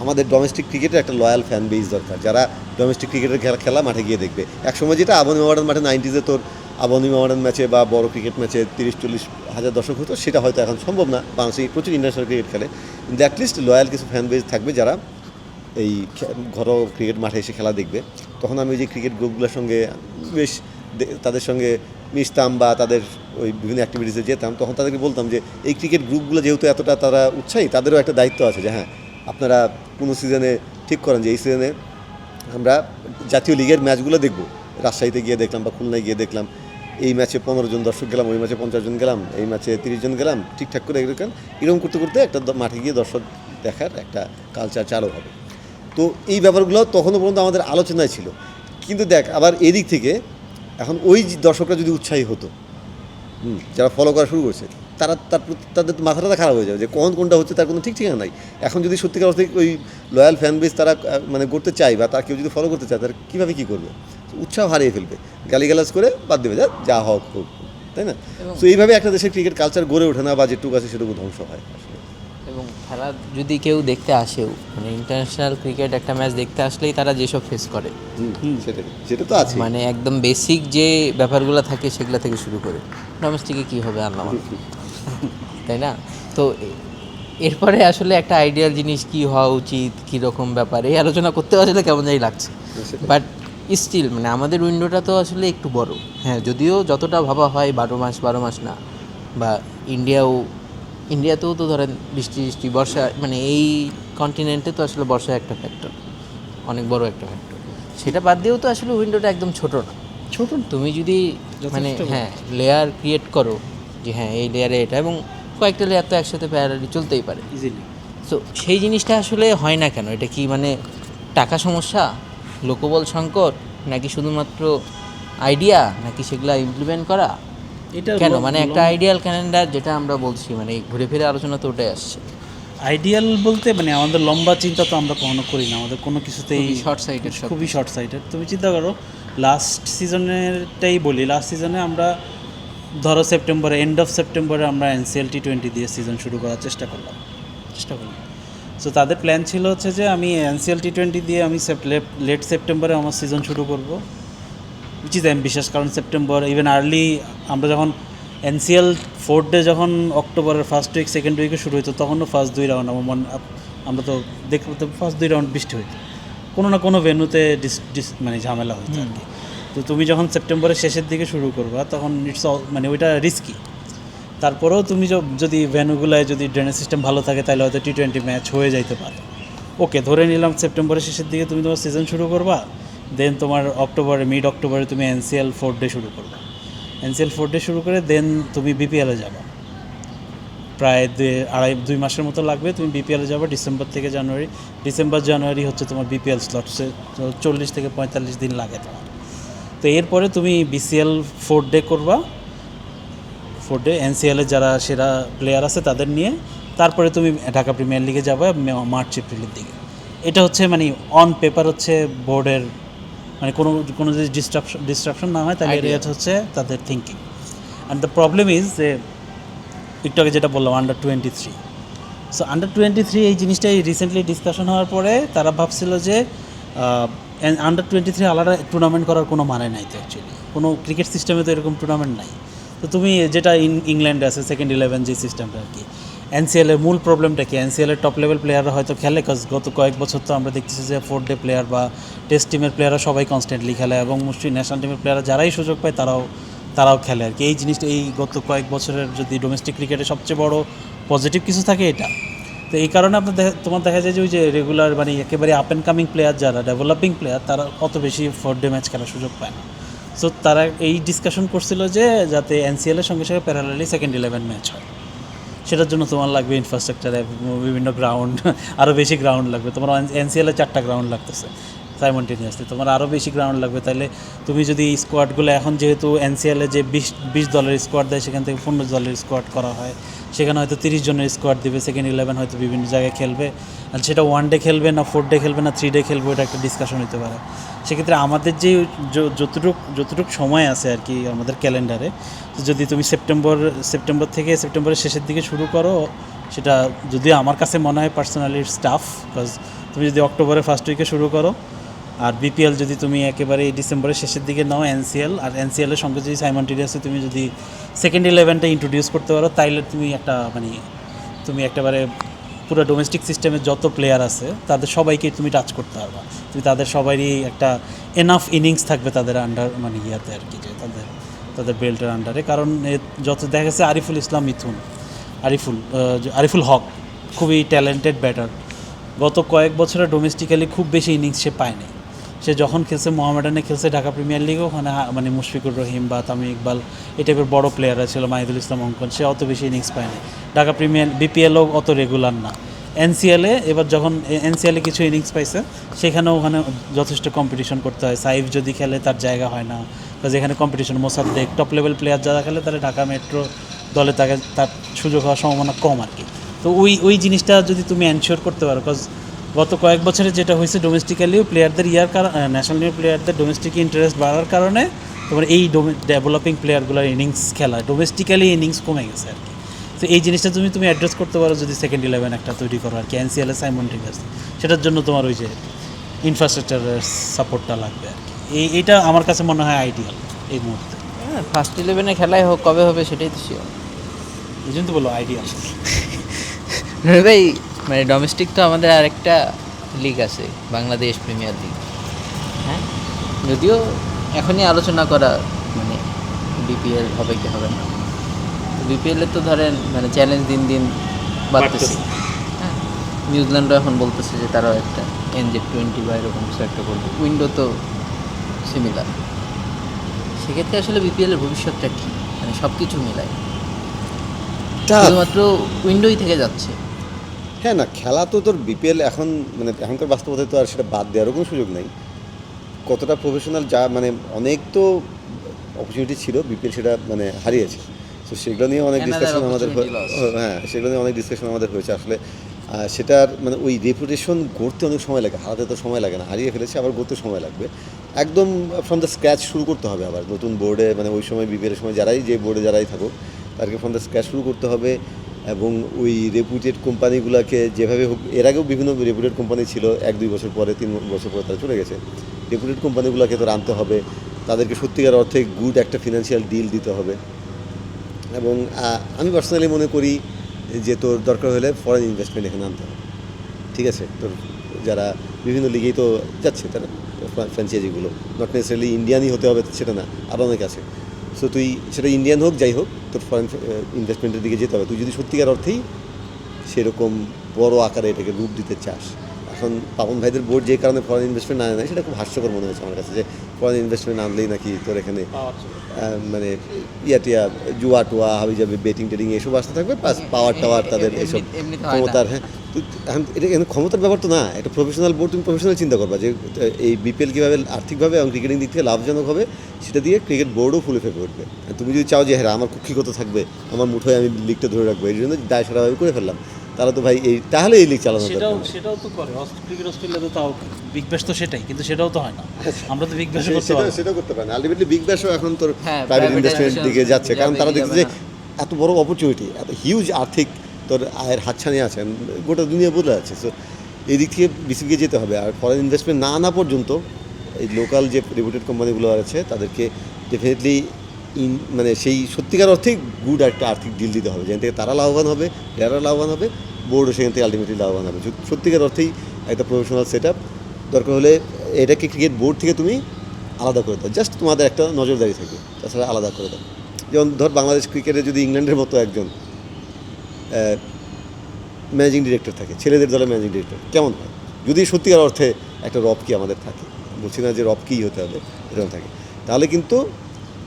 আমাদের ডোমেস্টিক ক্রিকেটের একটা লয়াল ফ্যান বেস দরকার, যারা ডোমেস্টিক ক্রিকেটের খেলা মাঠে গিয়ে দেখবে। একসময় যেটা আবনি মোহামেডান মাঠে 90s তোর আবনি মোহামেডান ম্যাচে বা বড় ক্রিকেট ম্যাচে 30-40 হাজার দর্শক হতো, সেটা হয়তো এখন সম্ভব না। বাংলাদেশে প্রচুর ইন্টারন্যাশনাল ক্রিকেট খেলে, কিন্তু অ্যাটলিস্ট লয়াল কিছু ফ্যান বেস থাকবে যারা এই ঘরোয়া ক্রিকেট মাঠে এসে খেলা দেখবে। তখন আমি যে ক্রিকেট গ্রুপগুলোর সঙ্গে বেশ তাদের সঙ্গে মিশতাম বা তাদের ওই বিভিন্ন অ্যাক্টিভিটিসে যেতাম, তখন তাদেরকে বলতাম যে এই ক্রিকেট গ্রুপগুলো যেহেতু এতটা তারা উৎসাহী, তাদেরও একটা দায়িত্ব আছে যে হ্যাঁ আপনারা কোনো সিজনে ঠিক করেন যে এই সিজনে আমরা জাতীয় লিগের ম্যাচগুলো দেখব। রাজশাহীতে গিয়ে দেখলাম বা খুলনায় গিয়ে দেখলাম, এই ম্যাচে 15 জন দর্শক গেলাম, ওই ম্যাচে 50 জন গেলাম, এই ম্যাচে 30 জন গেলাম, ঠিকঠাক করে এরকম করতে করতে একটা মাঠে গিয়ে দর্শক দেখার একটা কালচার চালু হবে। তো এই ব্যাপারগুলো তখনও পর্যন্ত আমাদের আলোচনায় ছিল। কিন্তু দেখ আবার এদিক থেকে এখন ওই দর্শকরা যদি উৎসাহী হতো, যারা ফলো করা শুরু করছে, তাদের মাথাটা খারাপ হয়ে যাবে যে কোনটা হচ্ছে তার কোনো ঠিক ঠিকানা নাই। এখন যদি সত্যিকার অর্থে ওই লয়াল ফ্যান বেস তারা মানে করতে চায় বা তার কেউ যদি ফলো করতে চায়, তারা কীভাবে কী করবে? উৎসাহ হারিয়ে ফেলবে, গালিগালাজ করে বাদ দেবে, যা হোক হোক, তাই না? তো এইভাবে একটা দেশের ক্রিকেট কালচার গড়ে ওঠে না, বা যেটুকু আছে সেটুকু ধ্বংস হয় আসলে। এবং খেলা যদি কেউ দেখতে আসেও, মানে ইন্টারন্যাশনাল ক্রিকেট একটা ম্যাচ দেখতে আসলেই তারা যেসব ফেস করে, সেটা তো আছে, মানে একদম বেসিক যে ব্যাপারগুলো থাকে সেগুলো থেকে শুরু করে ডোমেস্টিকে কী হবে আল্লাহ মালুম, তাই না? তো এরপরে আসলে একটা আইডিয়াল জিনিস কী হওয়া উচিত, কীরকম ব্যাপার, এই আলোচনা করতে আসলে কেমন যাই লাগছে। বাট স্টিল মানে আমাদের উইন্ডোটা তো আসলে একটু বড়। হ্যাঁ, যদিও যতটা ভাবা হয় 12 মাস না, বা ইন্ডিয়াতেও তো ধরেন বৃষ্টি বর্ষা, মানে এই কন্টিনেন্টে তো আসলে বর্ষা একটা ফ্যাক্টর, অনেক বড় একটা ফ্যাক্টর। সেটা বাদ দিয়েও তো আসলে উইন্ডোটা একদম ছোট না। ছোট তুমি যদি মানে হ্যাঁ লেয়ার ক্রিয়েট করো যে হ্যাঁ এই লেয়ারে এটা, এবং কয়েকটা লেয়ার তো একসাথে প্যারালালি চলতেই পারে। ইজিলি। তো সেই জিনিসটা আসলে হয় না কেন? এটা কি মানে টাকা সমস্যা, লোকবল সংকট, নাকি শুধুমাত্র আইডিয়া, নাকি সেগুলা ইমপ্লিমেন্ট করা? এটা কেন মানে একটা আইডিয়াল ক্যালেন্ডার যেটা আমরা বলছি, মানে ঘুরে ফিরে আলোচনা তো ওটাই আসছে। আইডিয়াল বলতে মানে আমাদের লম্বা চিন্তা তো আমরা কখনো করি না, আমাদের কোনো কিছুতেই শর্ট সাইটেড সব। খুবই শর্ট সাইটেড। তুমি চিন্তা করো লাস্ট সিজনেরটাই বলি, লাস্ট সিজনে আমরা ধরো সেপ্টেম্বরে, এন্ড অফ সেপ্টেম্বরে আমরা NCL T20 দিয়ে সিজন শুরু করার চেষ্টা করলাম। সো তাদের প্ল্যান ছিল হচ্ছে যে আমি NCL T20 দিয়ে আমি লেট সেপ্টেম্বরে আমার সিজন শুরু করবো, উইচ ইজ অ্যাম্বিশাস, কারণ সেপ্টেম্বর ইভেন আর্লি আমরা যখন NCL 4 ডে যখন অক্টোবরের ফার্স্ট উইক সেকেন্ড উইকে শুরু হতো তখনও ফার্স্ট 2 রাউন্ড আমরা তো দেখতে ফার্স্ট 2 রাউন্ড বৃষ্টি হইতো, কোনো না কোনো ভেন্যুতে মানে ঝামেলা হইতো আর কি। তো তুমি যখন সেপ্টেম্বরের শেষের দিকে শুরু করবা তখন ইটস মানে ওইটা রিস্কি। তারপরেও তুমি যদি ভেন্যুগুলায় যদি ড্রেনেজ সিস্টেম ভালো থাকে তাহলে হয়তো T20 ম্যাচ হয়ে যাইতে পারে। ওকে, ধরে নিলাম সেপ্টেম্বরের শেষের দিকে তুমি তোমার সিজন শুরু করবা, দেন তোমার মিড অক্টোবরে তুমি NCL 4 ডে শুরু করবা। NCL 4 ডে শুরু করে দেন তুমি BPL-এ যাবা, প্রায় 2 মাসের মতো লাগবে। তুমি BPL-এ যাবা ডিসেম্বর জানুয়ারি হচ্ছে তোমার BPL স্লটসে, 40 থেকে 45 দিন লাগে তোমার। তো এরপরে তুমি BCL 4 ডে করবা, 4 ডে NCL-এ যারা সেরা প্লেয়ার আছে তাদের নিয়ে, তারপরে তুমি ঢাকা প্রিমিয়ার লিগে যাবে মার্চ এপ্রিলের দিকে। এটা হচ্ছে মানে অন পেপার হচ্ছে বোর্ডের মানে কোনো যদি ডিস্ট্রাকশন না হয় তাহলে এটা হচ্ছে তাদের thinking. And the problem is যে একটু আগে যেটা বললাম আন্ডার-23, সো আন্ডার-23 এই জিনিসটাই রিসেন্টলি ডিসকাশন হওয়ার পরে তারা ভাবছিল যে আন্ডার-23 আলাদা টুর্নামেন্ট করার কোনো মানে নাই। তো অ্যাকচুয়ালি কোনো ক্রিকেট সিস্টেমে তো এরকম টুর্নামেন্ট নাই। তো তুমি যেটা ইংল্যান্ডে আছে সেকেন্ড 11 যে সিস্টেমটা আর কি, NCL-এর মূল প্রবলেমটা কি, NCL-এর টপ লেভেল প্লেয়াররা হয়তো খেলে, কজ গত কয়েক বছর তো আমরা দেখতেছি যে 4 ডে প্লেয়ার বা টেস্ট টিমের প্লেয়াররা সবাই কনস্ট্যান্টলি খেলে, এবং মুসলিম ন্যাশনাল টিমের প্লেয়াররা যারাই সুযোগ পায় তারাও খেলে আর কি। এই জিনিসটা এই গত কয়েক বছরের যদি ডোমেস্টিক ক্রিকেটে সবচেয়ে বড় পজিটিভ কিছু থাকে এটা। তো এই কারণে তোমার দেখা যায় যে ওই যে রেগুলার মানে একেবারে আপ অ্যান্ড কামিং প্লেয়ার যারা ডেভেলপিং প্লেয়ার তারা অত বেশি 4 ডে ম্যাচ খেলার সুযোগ পায় না। সো তারা এই ডিসকাশন করছিল যে যাতে NCL-এর সঙ্গে সঙ্গে প্যারালালি সেকেন্ড 11 ম্যাচ হয়, সেটার জন্য তোমার লাগবে ইনফ্রাস্ট্রাকচার, বিভিন্ন গ্রাউন্ড, আরও বেশি গ্রাউন্ড লাগবে। তোমার NCL-এ 4টা গ্রাউন্ড লাগতেছে সাইমনটেনিয়াসলি, তোমার আরও বেশি গ্রাউন্ড লাগবে। তাহলে তুমি যদি স্কোয়াডগুলো এখন যেহেতু NCL-এ যে 20 দলের স্কোয়াড দেয় সেখান থেকে 15 দলের স্কোয়াড করা হয়, সেখানে হয়তো 30 জনের স্কোয়াড দেবে, সেকেন্ড 11 হয়তো বিভিন্ন জায়গায় খেলবে, আর সেটা 1 ডে খেলবে না 4 ডে খেলবে না 3 ডে খেলবে, ওটা একটা ডিসকাশন হতে পারে। সেক্ষেত্রে আমাদের যে যতটুকু সময় আছে আর কি আমাদের ক্যালেন্ডারে, যদি তুমি সেপ্টেম্বর থেকে সেপ্টেম্বরের শেষের দিকে শুরু করো, সেটা যদিও আমার কাছে মনে হয় পার্সোনালি স্টাফ, বিকজ তুমি যদি অক্টোবরের ফার্স্ট উইকে শুরু করো আর BPL যদি তুমি একেবারে ডিসেম্বরের শেষের দিকে নাও আর NCL-এর সঙ্গে যদি সাইমনটেনিয়াসে তুমি যদি সেকেন্ড 11টা ইন্ট্রোডিউস করতে পারো, তাইলে তুমি একেবারে পুরো ডোমেস্টিক সিস্টেমের যত প্লেয়ার আছে তাদের সবাইকে তুমি টাচ করতে পারবা। তুমি তাদের সবারই একটা এনাফ ইনিংস থাকবে তাদের আন্ডার মানে ইয়াতে আর কি, যে তাদের বেল্টের আন্ডারে। কারণ যত দেখা গেছে আরিফুল হক খুবই ট্যালেন্টেড ব্যাটার, গত কয়েক বছরে ডোমেস্টিক্যালি খুব বেশি ইনিংস সে পায়নি। সে যখন খেলছে মোহামেডানে খেলছে, ঢাকা প্রিমিয়ার লিগেও ওখানে মানে মুশফিকুর রহিম বা তামিম ইকবাল এই টাইপের বড় প্লেয়াররা ছিল, মাহিদুল ইসলাম অঙ্কন, সে অত বেশি ইনিংস পায়নি। ঢাকা BPL-ও অত রেগুলার না। NCL-এ এবার যখন NCL-এ কিছু ইনিংস পাইছে, সেখানেও ওখানে যথেষ্ট কম্পিটিশন করতে হয়। সাইফ যদি খেলে তার জায়গা হয় না, কারণ এখানে competition. Mosaddek top level player যারা খেলে তাহলে ঢাকা মেট্রো দলে তার সুযোগ হওয়ার সম্ভাবনা কম আর কি। তো ওই জিনিসটা যদি তুমি এনশিওর করতে পারো, কজ গত কয়েক বছরে যেটা হয়েছে ডোমেস্টিক্যালিও প্লেয়ারদের ন্যাশনাল টিমের প্লেয়ারদের ডোমেস্টিক ইন্টারেস্ট বাড়ার কারণে তোমার এই ডেভেলপিং প্লেয়ারগুলোর ইনিংস খেলা ডোমেস্টিক্যালি ইনিংস কমে গেছে আর কি। তো এই জিনিসটা তুমি অ্যাড্রেস করতে পারো যদি সেকেন্ড 11 একটা তৈরি করো আর কি, NCL-এ সাইমনটেনিয়াস। সেটার জন্য তোমার ওই যে ইনফ্রাস্ট্রাকচারের সাপোর্টটা লাগবে আর কি। এইটা আমার কাছে মনে হয় আইডিয়াল এই মুহূর্তে। হ্যাঁ, ফার্স্ট 11-এ খেলাই হোক, কবে হবে সেটাই তো শিওর। এই জন্য তো বলো আইডিয়াল। ভাই মানে ডোমেস্টিক তো আমাদের আরেকটা লিগ আছে, বাংলাদেশ প্রিমিয়ার লিগ। হ্যাঁ, যদিও এখনই আলোচনা করা মানে বিপিএল হবে কি হবে না, বিপিএলে তো ধরেন মানে চ্যালেঞ্জ দিন দিন বাড়তেছে। হ্যাঁ, নিউজিল্যান্ডও এখন বলতেছে যে তারাও একটা NZ20 বা এরকম কিছু একটা করবে, উইন্ডো তো সিমিলার। সেক্ষেত্রে আসলে বিপিএলের ভবিষ্যৎটা কী, মানে সব কিছু মিলায় শুধুমাত্র উইন্ডোই থেকে যাচ্ছে। হ্যাঁ না, খেলা তো তোর বিপিএল এখন মানে এখনকার বাস্তবতায় তো আর সেটা বাদ দেওয়ারও কোনো সুযোগ নেই। কতটা প্রফেশনাল যা মানে অনেক তো অপরচুনিটি ছিল, বিপিএল সেটা মানে হারিয়েছে। তো সেগুলো নিয়ে অনেক Another ডিসকাশন আমাদের opportunity loss. হ্যাঁ সেগুলো নিয়ে অনেক ডিসকাশন আমাদের হয়েছে আসলে। সেটার মানে ওই রেপুটেশন গড়তে অনেক সময় লাগে, হারাতে তো সময় লাগে না, হারিয়ে ফেলেছে আবার গড়তে সময় লাগবে। একদম ফ্রম দ্য স্ক্র্যাচ শুরু করতে হবে আবার নতুন বোর্ডে, মানে ওই সময় বিপিএলের সময় যারাই যে বোর্ডে যারাই থাকুক তাদেরকে ফ্রম দ্য স্ক্র্যাচ শুরু করতে হবে। এবং ওই রেপুটেড কোম্পানিগুলোকে যেভাবে হোক, এর আগেও বিভিন্ন রেপুটেড কোম্পানি ছিল, 1-2 বছর পরে 3 বছর পরে তারা চলে গেছে। রেপুটেড কোম্পানিগুলোকে তো আনতে হবে, তাদেরকে সত্যিকার অর্থে গুড একটা ফিনান্সিয়াল ডিল দিতে হবে। এবং আমি পার্সোনালি মনে করি যে তোর দরকার হলে ফরেন ইনভেস্টমেন্ট এখানে আনতে হবে। ঠিক আছে, তোর যারা বিভিন্ন লিগেই তো যাচ্ছে তারা ফ্র্যাঞ্চাইজিগুলো, নট নেসেসারিলি ইন্ডিয়ানই হতে হবে সেটা না, আরও অনেক আছে। সো তুই সেটা ইন্ডিয়ান হোক যাই হোক, তোর ফরেন ইনভেস্টমেন্টের দিকে যেতে হবে তুই যদি সত্যিকার অর্থেই সেরকম বড় আকারে এটাকে রূপ দিতে চাস। এখন পাবন ভাইদের বোর্ড যে কারণে ফরেন ইনভেস্টমেন্ট আনে না, সেটা খুব হাস্যকর মনে হয়েছে আমার কাছে, যে ফরেন ইনভেস্টমেন্ট আনলেই নাকি তোর এখানে মানে টিয়া জুয়া টুয়া হাবি যাবে, বেটিং টেটিং এসব আসতে থাকবে, প্লাস পাওয়ার টাওয়ার তাদের এসব এমনিতে হয় না। ক্ষমতার। হ্যাঁ, এখন এটা এখানে ক্ষমতার ব্যাপার তো না, এটা প্রফেশনাল বোর্ড, তুমি প্রফেশনাল চিন্তা করবা যে এই বিপিএল কীভাবে আর্থিকভাবে এবং ক্রিকেটিং দিক থেকে লাভজনক হবে, সেটা দিয়ে ক্রিকেট বোর্ডও ফুলে ফেপে উঠবে। তুমি যদি চাও যে হ্যাঁ আমার কক্ষিগত থাকবে, আমার মুঠোয় আমি লিগটা ধরে রাখবো, এই জন্য দায় সারাভাবে করে ফেললাম, তাহলে তো ভাই তাহলে এই লিগ চালানো সেটাও সেটাও তো করে ক্রিকেট অস্ট্রেলিয়াতে, তাও বিগ ব্যাশ তো সেটাই, কিন্তু সেটাও তো হয় না। আমরা তো বিগ ব্যাশে করতে পারবো। সেটা করতে পারে না। আলটিমেটলি বিগ ব্যাশও এখন তোর হ্যাঁ, প্রাইভেট ইনভেস্টমেন্টের দিকে যাচ্ছে, কারণ তারা দেখছে যে যাবে এত বড় অপরচুনিটি, এত হিউজ আর্থিক তোর আয়ের হাতছানি আছে, গোটা দুনিয়া বদলে যাচ্ছে। সো এই দিক থেকে বিসিবিকে যেতে হবে। আর ফরেন ইনভেস্টমেন্ট না আনা পর্যন্ত এই লোকাল যে রেপুটেড কোম্পানিগুলো আছে তাদেরকে ডেফিনেটলি মানে সেই সত্যিকার অর্থেই গুড একটা আর্থিক ডিল দিতে হবে, যেখান থেকে তারা লাভবান হবে, প্লেয়াররা লাভবান হবে, বোর্ডও সেখান থেকে আলটিমেটলি লাভবান হবে। সত্যিকার অর্থেই একটা প্রফেশনাল সেট আপ দরকার হলে এটাকে ক্রিকেট বোর্ড থেকে তুমি আলাদা করে দাও, জাস্ট তোমাদের একটা নজরদারি থাকবে, তাছাড়া আলাদা করে দাও। যেমন ধর বাংলাদেশ ক্রিকেটে যদি ইংল্যান্ডের মতো একজন ম্যানেজিং ডিরেক্টর থাকে, ছেলেদের দলের ম্যানেজিং ডিরেক্টর, কেমন হয়? যদি সত্যিকার অর্থে একটা রবকি আমাদের থাকে, বলছি না যে রবকিই হতে হবে, এরকম থাকে, তাহলে কিন্তু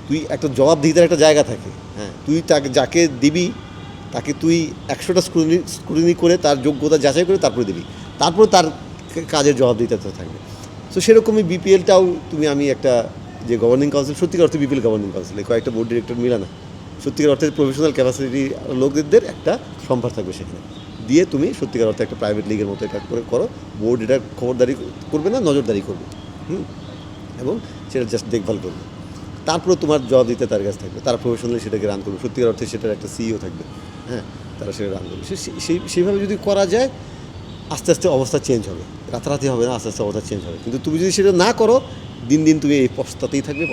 তুই একটা জবাবদিহিতার একটা জায়গা থাকে। হ্যাঁ, তুই তাকে যাকে দিবি তাকে তুই 100টা স্ক্রুটিনি করে তার যোগ্যতা যাচাই করে তারপরে দিবি, তারপরে তার কাজের জবাবদিহিতা থাকবে। সো সেরকমই বিপিএলটাও আমি একটা যে গভর্নিং কাউন্সিল, সত্যিকার অর্থে বিপিএল গভর্নিং কাউন্সিল, কয়েকটা বোর্ড ডিরেক্টর মিলা না, সত্যিকার অর্থে প্রফেশনাল ক্যাপাসিটি লোকদের একটা সম্ভার থাকবে সেখানে, দিয়ে তুমি সত্যিকার অর্থে একটা প্রাইভেট লিগের মতো এটা করে করো। বোর্ড এটা খবরদারি করবে না, নজরদারি করবে, এবং সেটা জাস্ট দেখভাল করবে। তারপরে তোমার জবাব দিতে তার কাছে থাকবে, তারা প্রফেশনালি সেটাকে রান করবে, সত্যিকার অর্থে সেটার একটা সিইও থাকবে। হ্যাঁ, তারা সেটা রান করবে। সেইভাবে যদি করা যায় আস্তে আস্তে অবস্থা চেঞ্জ হবে, রাতারাতি হবে না, আস্তে আস্তে অবস্থা চেঞ্জ হবে। কিন্তু তুমি যদি সেটা না করো, দিন দিন তুমি এই পস্তাতেই থাকবে,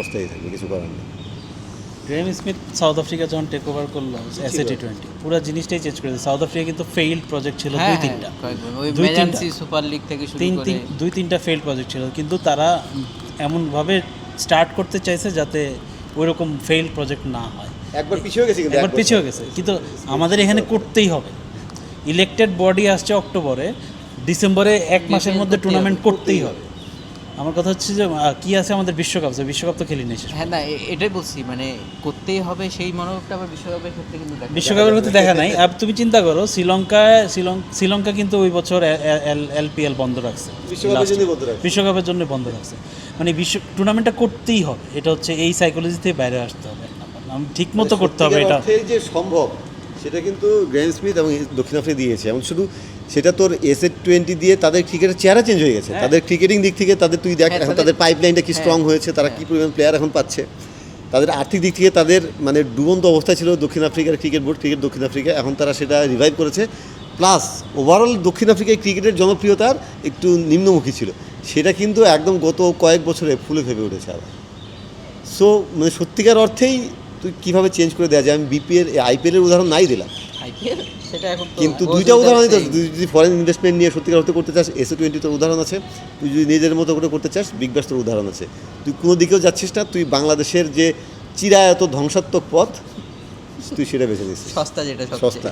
কিছু করার নেই। গ্রেম স্মিথ সাউথ আফ্রিকা যখন টেক ওভার করলো T20, পুরো জিনিসটাই চেঞ্জ করে দিয়েছে। সাউথ আফ্রিকা কিন্তু ফেইল্ড প্রজেক্ট ছিল হ্যাঁ, 2-3টা, ওই 2-3টা মেজান্সি সুপার লিগ থেকে শুরু করে 2-3টা ফেইল্ড প্রজেক্ট ছিল, কিন্তু তারা এমনভাবে স্টার্ট করতে চাইছে যাতে ওইরকম ফেইল্ড প্রজেক্ট না হয়। একবার পিছিয়ে গেছে, কিন্তু একবার পিছিয়ে গেছে, কিন্তু আমাদের এখানে করতেই হবে। ইলেক্টেড বডি আসছে অক্টোবরে, ডিসেম্বরে 1 মাসের মধ্যে টুর্নামেন্ট করতেই হবে। আমার কথা হচ্ছে যে কি আছে আমাদের বিশ্বকাপ, বিশ্বকাপ তো খেলি নেই শেষ। হ্যাঁ না, এটাই বলছি, মানে করতেই হবে সেই মনোভাবটা আবার বিশ্বকাপের ক্ষেত্রে কিন্তু বিশ্বকাপের ক্ষেত্রে দেখা নাই। আর তুমি চিন্তা করো, শ্রীলঙ্কা কিন্তু ওই বছর LPL বন্ধ রাখছে, বিশ্বকাপের জন্য বন্ধ রাখছে। মানে টুর্নামেন্টটা করতেই হবে, এটা হচ্ছে এই সাইকোলজি থেকে বাইরে আসতে হবে। ঠিক মতো করতে হবে, এটা যে সম্ভব সেটা কিন্তু গ্রেম স্মিথ এবং দক্ষিণ আফ্রিকা দিয়েছে। এবং শুধু সেটা তোর S20 দিয়ে তাদের ক্রিকেটের চেহারা চেঞ্জ হয়ে গেছে, তাদের ক্রিকেটিং দিক থেকে তাদের তুই দেখ এখন তাদের পাইপলাইনটা কি স্ট্রং হয়েছে, তারা কী পরিমাণ প্লেয়ার এখন পাচ্ছে, তাদের আর্থিক দিক থেকে তাদের মানে ডুবন্ত অবস্থা ছিল দক্ষিণ আফ্রিকার ক্রিকেট বোর্ড, ক্রিকেট দক্ষিণ আফ্রিকা, এখন তারা সেটা রিভাইভ করেছে। প্লাস ওভারঅল দক্ষিণ আফ্রিকায় ক্রিকেটের জনপ্রিয়তার একটু নিম্নমুখী ছিল, সেটা কিন্তু একদম গত কয়েক বছরে ফুলে ফেপে উঠেছে আবার। সো মানে সত্যিকার অর্থেই তুই কীভাবে চেঞ্জ করে দেওয়া যায়। আমি IPL-এর উদাহরণ নাই দিলাম, আইপিএল সেটা এখন তো কিন্তু ও দুইটা যদি উদাহরণ চায়- তুই যদি ফরেন ইনভেস্টমেন্ট নিয়ে সত্যিকার হতে করতে চাস, এসও-20 তোর উদাহরণ আছে। তুই যদি নিজের মতো করে করতে চাস, বিগ ব্যাশ তোর উদাহরণ আছে। তুই কোনো দিকেও যাচ্ছিস না, তুই বাংলাদেশের যে চিরায়ত ধ্বংসাত্মক পথ তুই সেটা বেছে নিচ্ছিস। সস্তা যেটা সবচেয়ে। সস্তা।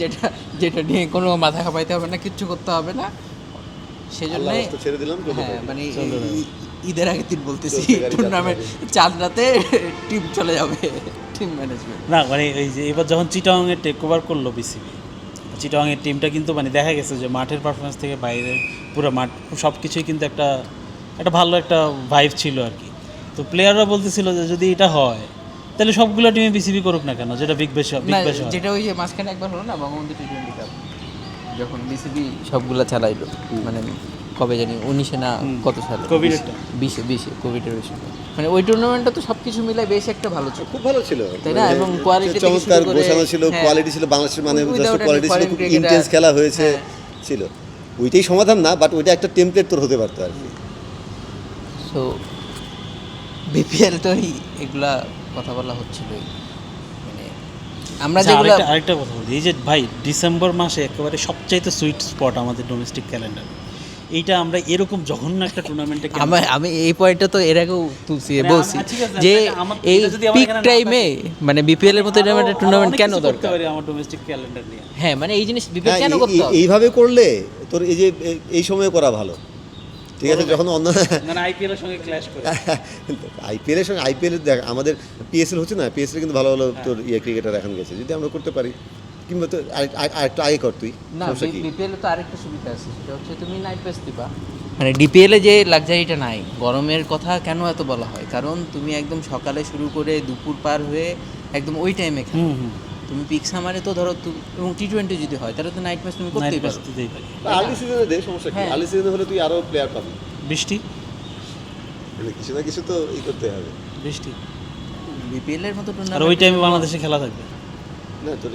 যেটা যেটা নিয়ে কোনো মাথা খাপাইতে হবে না, কিচ্ছু করতে হবে না, সেজন্য আল্লাহ রাস্তা ছেড়ে দিলাম, চলতে হ্যাঁ থাকি। মানে ঈদের আগের দিন বলতেছি চলতে গাড়ি টুর্নামেন্ট চাঁদ রাতে টিম চলে যাবে, টিম ম্যানেজমেন্ট। না মানে এই যে এবার যখন চিটাগংয়ের টেক ওভার করলো বিসিবি, চিটাগংয়ের টিমটা কিন্তু মানে দেখা গেছে যে মাঠের পারফরমেন্স থেকে বাইরে পুরো মাঠ সব কিছুই কিন্তু একটা ভালো একটা ভাইব ছিল আর কি। তো প্লেয়াররা বলতেছিল যে যদি এটা হয় তাহলে সবগুলো টিমে বিসিবি করুক না কেন, যেটা বিগ ব্যাশ না, হয়। যেটা ওই যে মাঝখানে একবার হলো না বঙ্গবন্ধু টি-20 কাপ, যখন বিসিবি সবগুলা চালাইলো, মানে কবে জানি 19-এ না কত সালে, কোভিডেরটা। 20-এ কোভিডের ওই সময়, মানে ওই টুর্নামেন্টটা তো সব কিছু মিলাই বেশ একটা ভালো ছিল। খুব ভালো ছিল, তাই না? মানে এবং quality থেকে চমৎকার শুরু করে- গোছানো ছিল, হ্যাঁ। কোয়ালিটি ছিল, বাংলাদেশের মানে Without any কোয়ালিটি ছিল, foreign খুব cricketer, ইন্টেন্স খেলা হয়েছে হ্যাঁ। ছিল। ওইটাই সমাধান না, বাট ওইটা একটা টেমপ্লেট তোর হতে পারতো আর কি। সো বিপিএল তো এগুলা কথা বলা হচ্ছিলই, মানে আমরা আচ্ছা, যেগুলা আরেকটা কথা বলি, এই যে ভাই ডিসেম্বর মাসে একেবারে সবচাইতে সুইট স্পট আমাদের ডোমেস্টিক ক্যালেন্ডার, এইটা আমরা এরকম জঘন্য একটা টুর্নামেন্টে আমি এই পয়েন্টটা তো এর আগেও তুলছি, মানে বলছি ঠিক আছে, যে আমার- এই এটা যদি আমার পিক এখানে না টাইমে মানে বিপিএল এর মতো একটা টুর্নামেন্ট কেন করতে দরকার? পারি আমার ডোমেস্টিক ক্যালেন্ডার নিয়ে? হ্যাঁ মানে এই জিনিস বিপিএল হ্যাঁ, কেন করতে হবে? এইভাবে করলে তোর এই যে এই সময়ে করা ভালো, ঠিক আছে। যখন অন্য মানে আইপিএল এর সঙ্গে ক্ল্যাশ করে। আইপিএলের সঙ্গে আইপিএলের দেখ, আমাদের পিএসএল হচ্ছে না, পিএসএল কিন্তু ভালো ভালো তোর ক্রিকেটার এখন গেছে, যদি আমরা করতে পারি, কিংবা তো আরেকটু আগে কর তুই, না, সমস্যা কি? বিপিএল তো আরেকটা সুবিধা আছে, সেটা হচ্ছে তুমি নাইট পেস দিবা। মানে ডিপিএল এ যে লাক্সারিটা নাই, গরমের কথা কেন এত বলা হয়, কারণ তুমি একদম সকালে শুরু করে দুপুর পার হয়ে একদম ওই টাইমে খেলো। তুমি পিক সামারে তো ধরো এবং টি-20 যদি হয় তাহলে তো নাইট ম্যাচ তুমি করতেই পারো। আর্লি সিজনে দে, সমস্যা কি? হ্যাঁ। আর্লি সিজনে হলে তুই আরো প্লেয়ার পাবি, বৃষ্টি মানে কিছু না কিছু তো করতে হবে। বৃষ্টি বিপিএল এর মতো আর ওই টুর্নামেন্ট টাইমে বাংলাদেশে খেলা থাকবে। না তোর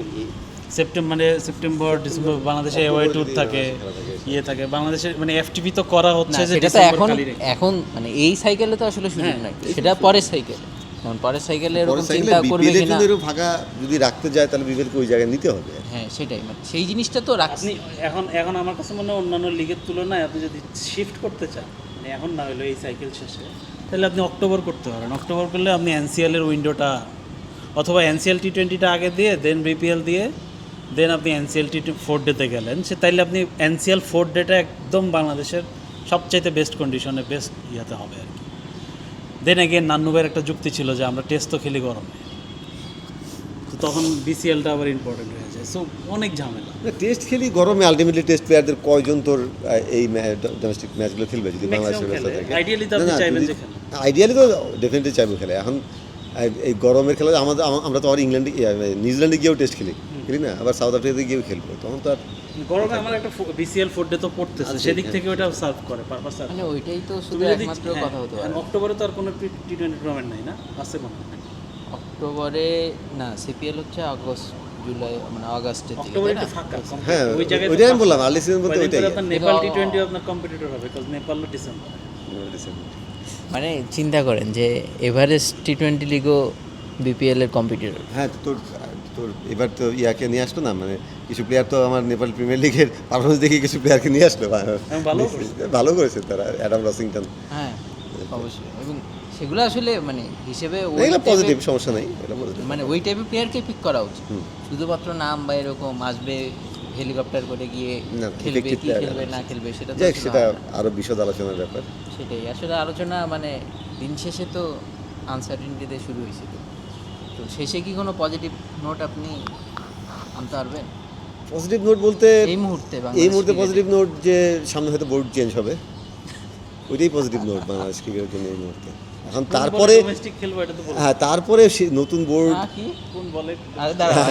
সেপ্টেম্বর ডিসেম্বর বাংলাদেশে অ্যাওয়ে ট্যুর থাকে, খেলা থাকে। ইয়ে থাকে বাংলাদেশের, মানে এফটিপি তো করা হচ্ছে যে সেটা তো ডিসেম্বর এখন খালি রেখে। এখন মানে এই সাইকেলে তো আসলে সুযোগ নাই, সেটা পরের সাইকেল। কারণ পরের সাইকেলে এরকম পরের সাইকেলে চিন্তা করবে বিপিএল এর কিনা, জন্য এরকম ফাঁকা যদি রাখতে যায় তাহলে বিপিএল কে ওই জায়গায় নিতে হবে। হ্যাঁ সেটাই, মানে সেই জিনিসটা তো রাখছি। আপনি এখন আমার কাছে মনে হয় অন্যান্য লিগের তুলনায় আপনি যদি শিফট করতে চান, মানে এখন না হলো এই সাইকেল শেষে, তাহলে আপনি অক্টোবর করতে পারেন। অক্টোবর করলে আপনি এনসিএল এর উইন্ডোটা অথবা এনসিএল টি-20টা আগে দিয়ে দেন বিপিএল দিয়ে দেন আপনি এনসিএল টি-4 ডেতে গেলেন, তাইলে আপনি এনসিএল 4 ডেটা একদম বাংলাদেশের সবচাইতে বেস্ট কন্ডিশনে বেস্ট ইয়াতে হবে আর কি। দেন এগেন নান্নুবের একটা যুক্তি ছিল যে আমরা টেস্ট তো খেলি গরমে, তো তখন বিসিএলটা আবার ইম্পর্টেন্ট হয়ে যায়। সো অনেক ঝামেলা। টেস্ট খেলি গরমে, আলটিমেটলি টেস্ট প্লেয়ারদের কয়জন তোর এই ডোমেস্টিক ম্যাচগুলো খেলবে যদি বাংলাদেশের Maximum ব্যবস্থা খেলে। থাকে? Ideally তো আপনি চাইবেন যে খেলে। আইডিয়ালি তো ডেফিনেটলি চাইবো খেলে। এখন এই গরমের খেলা আমরা তো আবার ইংল্যান্ডে নিউজিল্যান্ডে গিয়েও টেস্ট খেলি না, আবার সাউথ আফ্রিকাতে গিয়েও খেলবো, তখন তো আর গরমে আমার একটা বিসিএল 4 ডে তো পড়তেছে, সেদিক থেকে ওটা সার্ভ করে পারপাস সার্ভ। মানে ওইটাই তো শুধু তুমি যদি একমাত্র কথা হতে পারে। অক্টোবরে তো আর কোনো টি-20 টুর্নামেন্ট নাই না, আছে কোনো? অক্টোবরে না, সিপিএল হচ্ছে আগস্ট জুলাই মানে আগস্টের দিকে, অক্টোবরে তাই না? একটু ফাঁকা। হ্যাঁ, ওই জায়গায় তো ওইটাই আমি ফাঁকা। বললাম, early season বলতে কয়দিন ওইটাই। পরে আপনার নেপাল কিন্তু- টি-20 আপনার কম্পিটিটর হবে, কারণ নেপালও ডিসেম্বর। মানে চিন্তা করেন যে এভারেস্ট টি-20 লিগও বিপিএল এর কম্পিটিটর। হ্যাঁ, তোর তোর এবার তো ইয়াকে নিয়ে আসলো না, মানে কিছু প্লেয়ার তো আমার নেপাল প্রিমিয়ার লিগের পারফরমেন্স দেখে কিছু প্লেয়ারকে নিয়ে আসলো, ভালো করেছে। ভালো করেছে তারা, অ্যাডাম রসিংটন। হ্যাঁ অবশ্যই, এবং সেগুলো আসলে মানে হিসেবে ওই এগুলো type-এর- পজিটিভ, সমস্যা নেই, এগুলো পজিটিভ। মানে ওই টাইপের প্লেয়ারকে পিক করা উচিত। শুধুমাত্র নাম বা এরকম আসবে হেলিকপ্টার করে গিয়ে না, খেলবে effective কি player খেলবে আছে। না খেলবে সেটা তো যাক, আসলে সেটা হয় না। আরো বিশদ আলোচনার ব্যাপার। সেটাই আসলে আলোচনা, মানে দিন শেষে তো আনসার্টিনিটিতে শুরু হয়েছিল, তো শেষে কি কোনো পজিটিভ নোট আপনি আনতে পারবেন পজিটিভ নোট বলতে এই মুহূর্তে? এই মুহূর্তে পজিটিভ নোট যে সামনে হয়তো বোর্ড চেঞ্জ হবে, ওইটাই পজিটিভ নোট বাংলাদেশ ক্রিকেটের জন্য এই মুহূর্তে। এখন তারপরে ডোমেস্টিক খেলবো এটা তো বলবো। হ্যাঁ, তারপরে নতুন বোর্ড, কি কোন বলে আরে দাঁড়াও,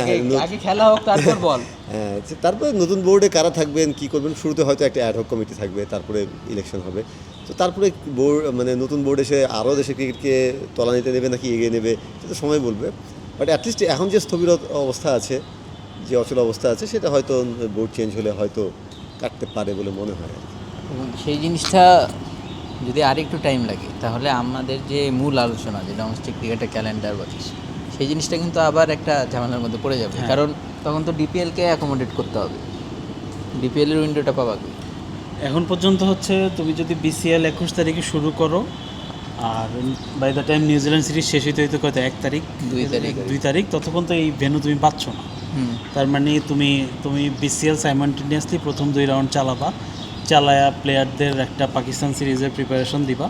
আগে খেলা হোক তারপর বল। হ্যাঁ, তারপরে নতুন বোর্ডে কারা থাকবেন, কি করবেন, শুরুতে হয়তো একটা অ্যাডহক কমিটি থাকবে, তারপরে ইলেকশন হবে। তো তারপরে বোর্ড মানে নতুন বোর্ড এসে আরও দেশে ক্রিকেটকে তলানিতে নেবে নাকি এগিয়ে নেবে সেটা সময় বলবে। বাট অ্যাটলিস্ট এখন যে স্থবির অবস্থা আছে, যে অচল অবস্থা আছে, সেটা হয়তো বোর্ড চেঞ্জ হলে হয়তো কাটতে পারে বলে মনে হয়। এবং সেই জিনিসটা যদি আর একটু টাইম লাগে তাহলে আমাদের যে মূল আলোচনা, যে ডোমেস্টিক ক্রিকেটের ক্যালেন্ডার বা কিছু, সেই জিনিসটা কিন্তু আবার একটা ঝামেলার মধ্যে পড়ে যাবে, হ্যাঁ। কারণ তখন তো ডিপিএলকে অ্যাকোমোডেট করতে হবে, ডিপিএলের উইন্ডোটা পাবা কি? এখন পর্যন্ত হচ্ছে তুমি যদি বিসিএল 21 তারিখে শুরু করো, আর by the time New Zealand series শেষ হইতে হইতে কত 1 তারিখ 2 তারিখ, ততক্ষণ তো এই ভেন্যু তুমি পাচ্ছ না। হুম। তার মানে তুমি বিসিএল সাইমনটেনিয়াসলি প্রথম 2 রাউন্ড চালায়া প্লেয়ারদের একটা পাকিস্তান সিরিজের প্রিপারেশন দিবা,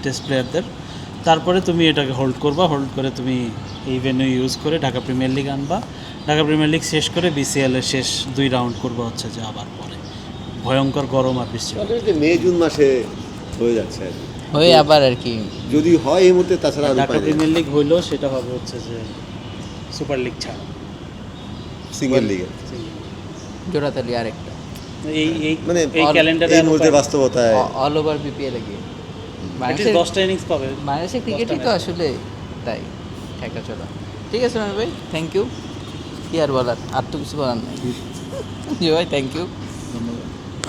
টেস্ট প্লেয়ারদের, তারপরে তুমি এটাকে হোল্ড করে তুমি এই ভেন্যু ইউজ করে ঢাকা প্রিমিয়ার লিগ আনবা, ঢাকা প্রিমিয়ার লিগ শেষ করে বিসিএলের শেষ 2 রাউন্ড করবা হচ্ছে যে আবার পরে ভয়ঙ্কর গরম আর বৃষ্টি হবে। তাহলে মে জুন মাসে হয়ে যাচ্ছে আর কি। হয়ে আবার আর কি যদি হয় এই মুহূর্তে, তাছাড়া আর ঢাকা উপায় নেই। প্রিমিয়ার লিগ হইলেও সেটা হবে হচ্ছে যে সুপার লিগ ছাড়া সিঙ্গেল লিগে জোড়াতালি আরেকটা এই এই মানে এই ক্যালেন্ডারে এই মুহূর্তে বাস্তবতায় অল ওভার বিপিএল গিয়ে বাংলাদেশ 10টা ইনিংস পাবে। বাংলাদেশের ক্রিকেটই তো আসলে তাই ঠেকা চলা। ঠিক আছে রনি ভাই, থ্যাংক ইউ। কি আর বলার, আর তো কিছু বলার নাই। জি ভাই, থ্যাংক ইউ।